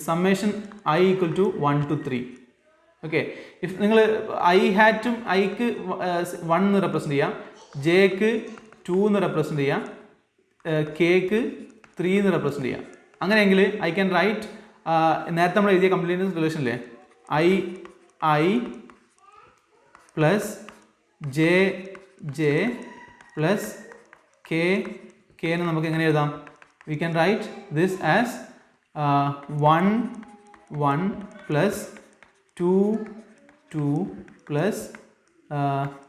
summation I equal to 1 to 3. Okay, if നിങ്ങൾ ഐ ഹാറ്റും ഐക്ക് 1 എന്ന് റെപ്രസെൻറ്റ് ചെയ്യാം, ജെക്ക് 2 എന്ന് റെപ്രസെൻറ്റ് ചെയ്യാം, കെക്ക് 3 എന്ന് റെപ്രസെൻറ്റ് ചെയ്യാം. അങ്ങനെയെങ്കിൽ ഐ ക്യാൻ റൈറ്റ് നേരത്തെ നമ്മൾ എഴുതിയ കംപ്ലീറ്റ്നെസ് റിലേഷനിലെ ഐ പ്ലസ് ജെ പ്ലസ് കെനെ നമുക്ക് എങ്ങനെ എഴുതാം? We can write this as 1 plus 2 plus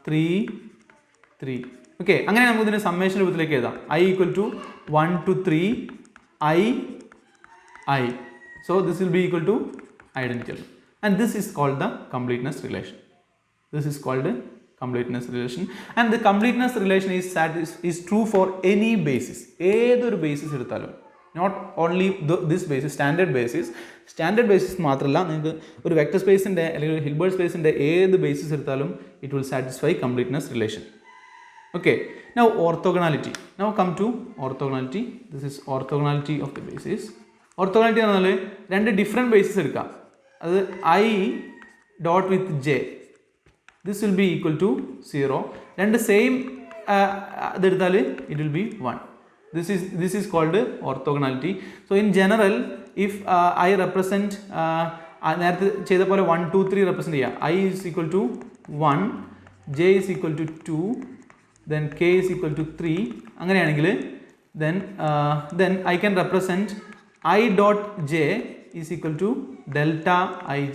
3. Okay, അങ്ങനെ നമുക്ക് ഇതിൻ്റെ സമ്മേഷൻ രൂപത്തിലേക്ക് എഴുതാം. I equal to 1 to 3 I. So this will be equal to identity and this is called the completeness relation. And the completeness relation is true for any basis. ഏതൊരു ബേസിസ് എടുത്താലും, not only this basis, standard basis മാത്രമല്ല, നിങ്ങൾക്ക് ഒരു വെക്ടർ സ്പേസിൻ്റെ അല്ലെങ്കിൽ ഹിൽബർട്ട് സ്പേസിൻ്റെ ഏത് ബേസിസ് എടുത്താലും it will satisfy completeness relation. Okay, now orthogonality. Now come to orthogonality. This is orthogonality of the basis. Orthogonality എന്ന് പറഞ്ഞാൽ രണ്ട് ഡിഫറെൻറ്റ് ബേസിസ് എടുക്കാം. അത് I dot with j. This will be equal to 0. രണ്ട് same ഇതെടുത്താൽ it will be 1. This is called orthogonality. So in general, if I represent നേരത്തെ ചെയ്ത പോലെ 1, 2, 3 റെപ്രസെൻറ്റ് ചെയ്യാം. I is equal to 1, j is equal to 2, then k is equal to 3. അങ്ങനെയാണെങ്കിൽ then I can represent I dot j is equal to delta ij.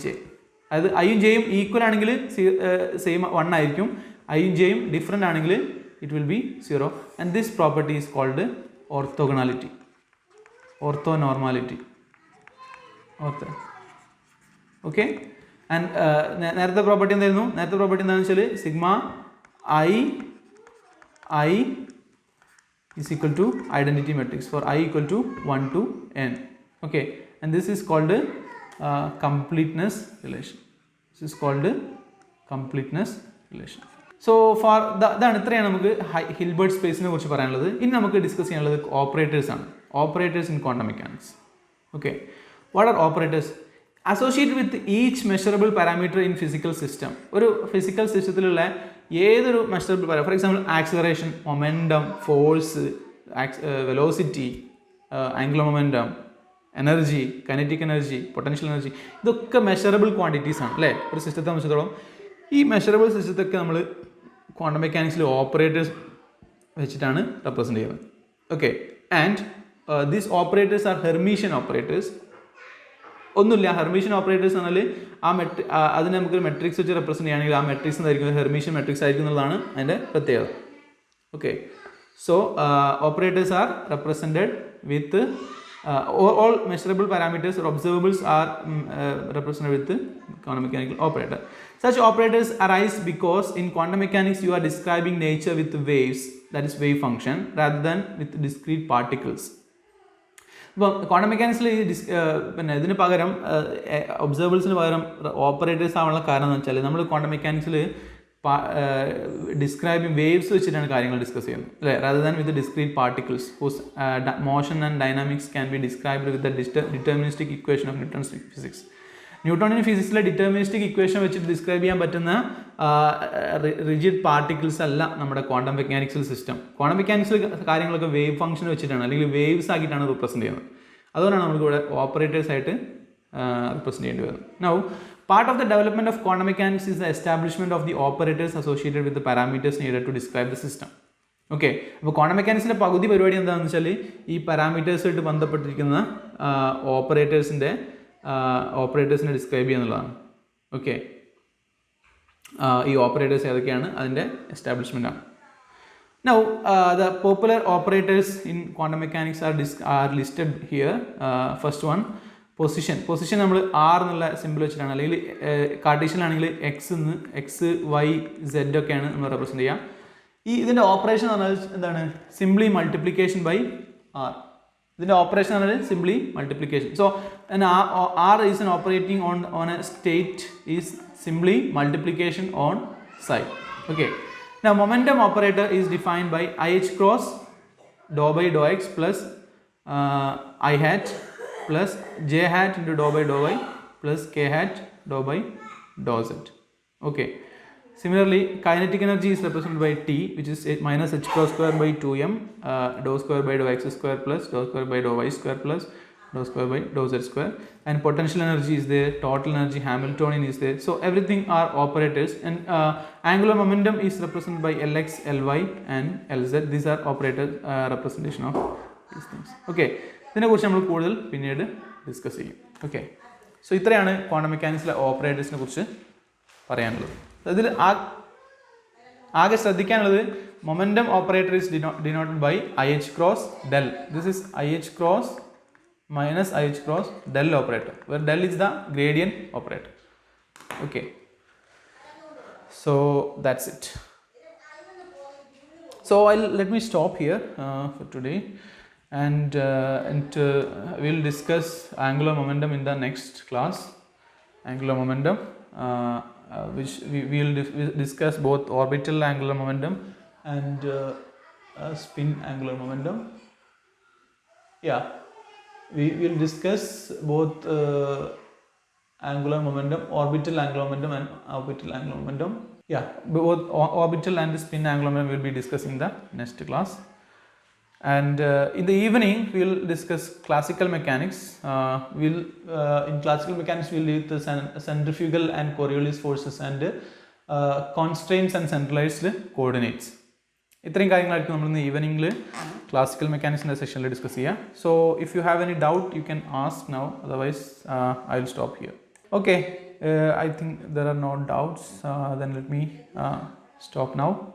അതായത് ഐയും ജെയും ഈക്വൽ ആണെങ്കിൽ സെയിം 1 ആയിരിക്കും. ഐയും ജെയും ഡിഫറെൻ്റ് ആണെങ്കിൽ it will be 0. And this property is called orthogonality. Orthonormality. Okay. And നേരത്തെ പ്രോപ്പർട്ടി എന്തായിരുന്നു? നേരത്തെ പ്രോപ്പർട്ടി എന്താണെന്ന് വെച്ചാൽ sigma I is equal to identity matrix for I equal to 1 to n. Okay. And this is called completeness relation. This is called completeness relation. So for ഇതാണ് ഇത്രയാണ് നമുക്ക് ഹിൽബർട്ട് സ്പേസിനെ കുറിച്ച് പറയാനുള്ളത്. ഇനി നമുക്ക് ഡിസ്കസ് ചെയ്യാനുള്ളത് ഓപ്പറേറ്റേഴ്സ് ആണ്. Operators in quantum mechanics. Okay, what are operators? Associated with each measurable parameter in physical system. ഒരു ഫിസിക്കൽ സിസ്റ്റത്തിലുള്ള ഏതൊരു measurable parameter, for example acceleration, momentum, force, velocity, angular momentum, energy, kinetic energy, potential energy, ഇതൊക്കെ മെഷറബിൾ ക്വാണ്ടിറ്റീസ് ആണ് അല്ലേ ഒരു സിസ്റ്റത്തെ സംബന്ധിച്ചിടത്തോളം. ഈ മെഷറബിൾ സിസ്റ്റത്തൊക്കെ നമ്മൾ ക്വാണ്ടം മെക്കാനിക്സിൽ ഓപ്പറേറ്റേഴ്സ് വെച്ചിട്ടാണ് റെപ്രസെൻറ്റ് ചെയ്യുന്നത്. Okay, and these operators are Hermitian operators. ഒന്നുമില്ല, ഹെർമീഷ്യൻ ഓപ്പറേറ്റേഴ്സ് എന്നാൽ അതിനെ നമുക്ക് മെട്രിക്സ് വെച്ച് റെപ്രസെൻറ്റ് ചെയ്യുകയാണെങ്കിൽ ആ മെട്രിക്സ് എന്തായിരിക്കും? ഹെർമീഷ്യൻ മെട്രിക്സ് ആയിരിക്കും എന്നുള്ളതാണ് അതിൻ്റെ പ്രത്യേകത. Okay, so operators R represented with all measurable parameters or observables are represented with the quantum mechanical operator. Such operators arise because in quantum mechanics you are describing nature with waves, that is wave function, rather than with discrete particles. ഇപ്പോൾ ക്വാണ്ടം മെക്കാനിക്സിൽ പിന്നെ ഇതിന് പകരം ഒബ്സർവേഴ്സിന് പകരം ഓപ്പറേറ്റേഴ്സ് ആവാനുള്ള കാരണം എന്ന് വെച്ചാൽ നമ്മൾ ക്വാണ്ടം മെക്കാനിക്സിൽ ഡിസ്ക്രൈബിങ് വേവ്സ് വെച്ചിട്ടാണ് കാര്യങ്ങൾ ഡിസ്കസ് ചെയ്യുന്നത് അല്ലേ, rather than with the discrete particles whose motion and dynamics can be described with the deterministic equation of Newton's physics. ന്യൂട്ടണിന് ഫിസിക്സിലെ ഡിറ്റർമിനിസ്റ്റിക് ഇക്വേഷൻ വെച്ചിട്ട് ഡിസ്ക്രൈബ് ചെയ്യാൻ പറ്റുന്ന റിജിഡ് പാർട്ടിക്കിൾസ് അല്ല നമ്മുടെ ക്വാണ്ടം മെക്കാനിക്സിൽ സിസ്റ്റം. ക്വാണ്ടം മെക്കാനിക്സിൽ കാര്യങ്ങളൊക്കെ വേവ് ഫംഗ്ഷൻ വെച്ചിട്ടാണ് അല്ലെങ്കിൽ വേവ്സ് ആക്കിയിട്ടാണ് റിപ്രസെൻറ്റ് ചെയ്യുന്നത്. അതുകൊണ്ടാണ് നമുക്ക് ഇവിടെ ഓപ്പറേറ്റേഴ്സ് ആയിട്ട് റിപ്രസെൻറ്റ് ചെയ്യേണ്ടി വരുന്നത്. Now part of the development of quantum mechanics is the establishment of the operators associated with the parameters needed to describe the system. Okay, അപ്പോൾ ക്വാണ്ടം മെക്കാനിക്സിൻ്റെ പകുതി പരിപാടി എന്താണെന്ന് വെച്ചാൽ ഈ പാരാമീറ്റേഴ്സായിട്ട് ബന്ധപ്പെട്ടിരിക്കുന്ന ഓപ്പറേറ്റേഴ്സിനെ ഡിസ്ക്രൈബ് ചെയ്യുക എന്നുള്ളതാണ്. ഓക്കെ, ഈ ഓപ്പറേറ്റേഴ്സ് ഏതൊക്കെയാണ് അതിൻ്റെ എസ്റ്റാബ്ലിഷ്മെൻ്റ് ആണ്. Now the popular operators in quantum mechanics are listed here. First one, position നമ്മൾ ആർ എന്നുള്ള സിമ്പിൾ വെച്ചിട്ടാണ്, അല്ലെങ്കിൽ കാർട്ടീഷ്യനിലാണെങ്കിൽ എക്സ് വൈ സെഡ് ഒക്കെയാണ് നമ്മൾ റെപ്രസെൻറ്റ് ചെയ്യുക. ഇതിൻ്റെ ഓപ്പറേഷൻ എന്ന് പറഞ്ഞാൽ എന്താണ്? Simply multiplication by r. ഇതിൻ്റെ ഓപ്പറേഷൻ എന്ന് പറഞ്ഞാൽ simply multiplication. So r is an operating on a state is simply multiplication on side. Okay, now momentum operator is defined by IH cross dou by dou x plus I hat plus j hat into dou by dou y plus k hat dou by dou z. Okay, similarly kinetic energy is represented by T, which is minus h cross square by 2m dou square by dou x square plus dou square by dou y square plus dou square by dou z square, and potential energy is there, total energy Hamiltonian is there. So everything are operators, and angular momentum is represented by Lx, Ly and Lz. These are operator representation of these things. Okay, ഇതിനെക്കുറിച്ച് നമ്മൾ കൂടുതൽ പിന്നീട് ഡിസ്കസ് ചെയ്യും. ഓക്കെ, സോ ഇത്രയാണ് ക്വാണ്ടം മെക്കാനിക്സിലെ ഓപ്പറേറ്റേഴ്സിനെ കുറിച്ച് പറയാനുള്ളത്. അതിൽ ആകെ ശ്രദ്ധിക്കാനുള്ളത് momentum operator is denoted by IH cross del. This is IH cross minus IH cross del operator, where del is the gradient operator. Okay, so that's it. So let me stop here for today, and we'll discuss angular momentum in the next class. Angular momentum, which we will discuss both orbital angular momentum and spin angular momentum. Yeah, we will discuss both angular momentum, orbital angular momentum and orbital angular momentum. Yeah, both orbital and spin angular momentum will be discussed in the next class. And in the evening we'll discuss classical mechanics. In classical mechanics we'll deal with the centrifugal and Coriolis forces and constraints and centralized coordinates. ഇത്രയും കാര്യങ്ങളായിരിക്കും നമ്മൾ ഇന്ന് ഈവനിങ്ങിൽ ക്ലാസിക്കൽ മെക്കാനിക്സിൻ്റെ സെഷനിൽ ഡിസ്കസ് ചെയ്യുക. So if you have any doubt you can ask now, otherwise I will stop here. Okay, I think there are no doubts. Then let me stop now.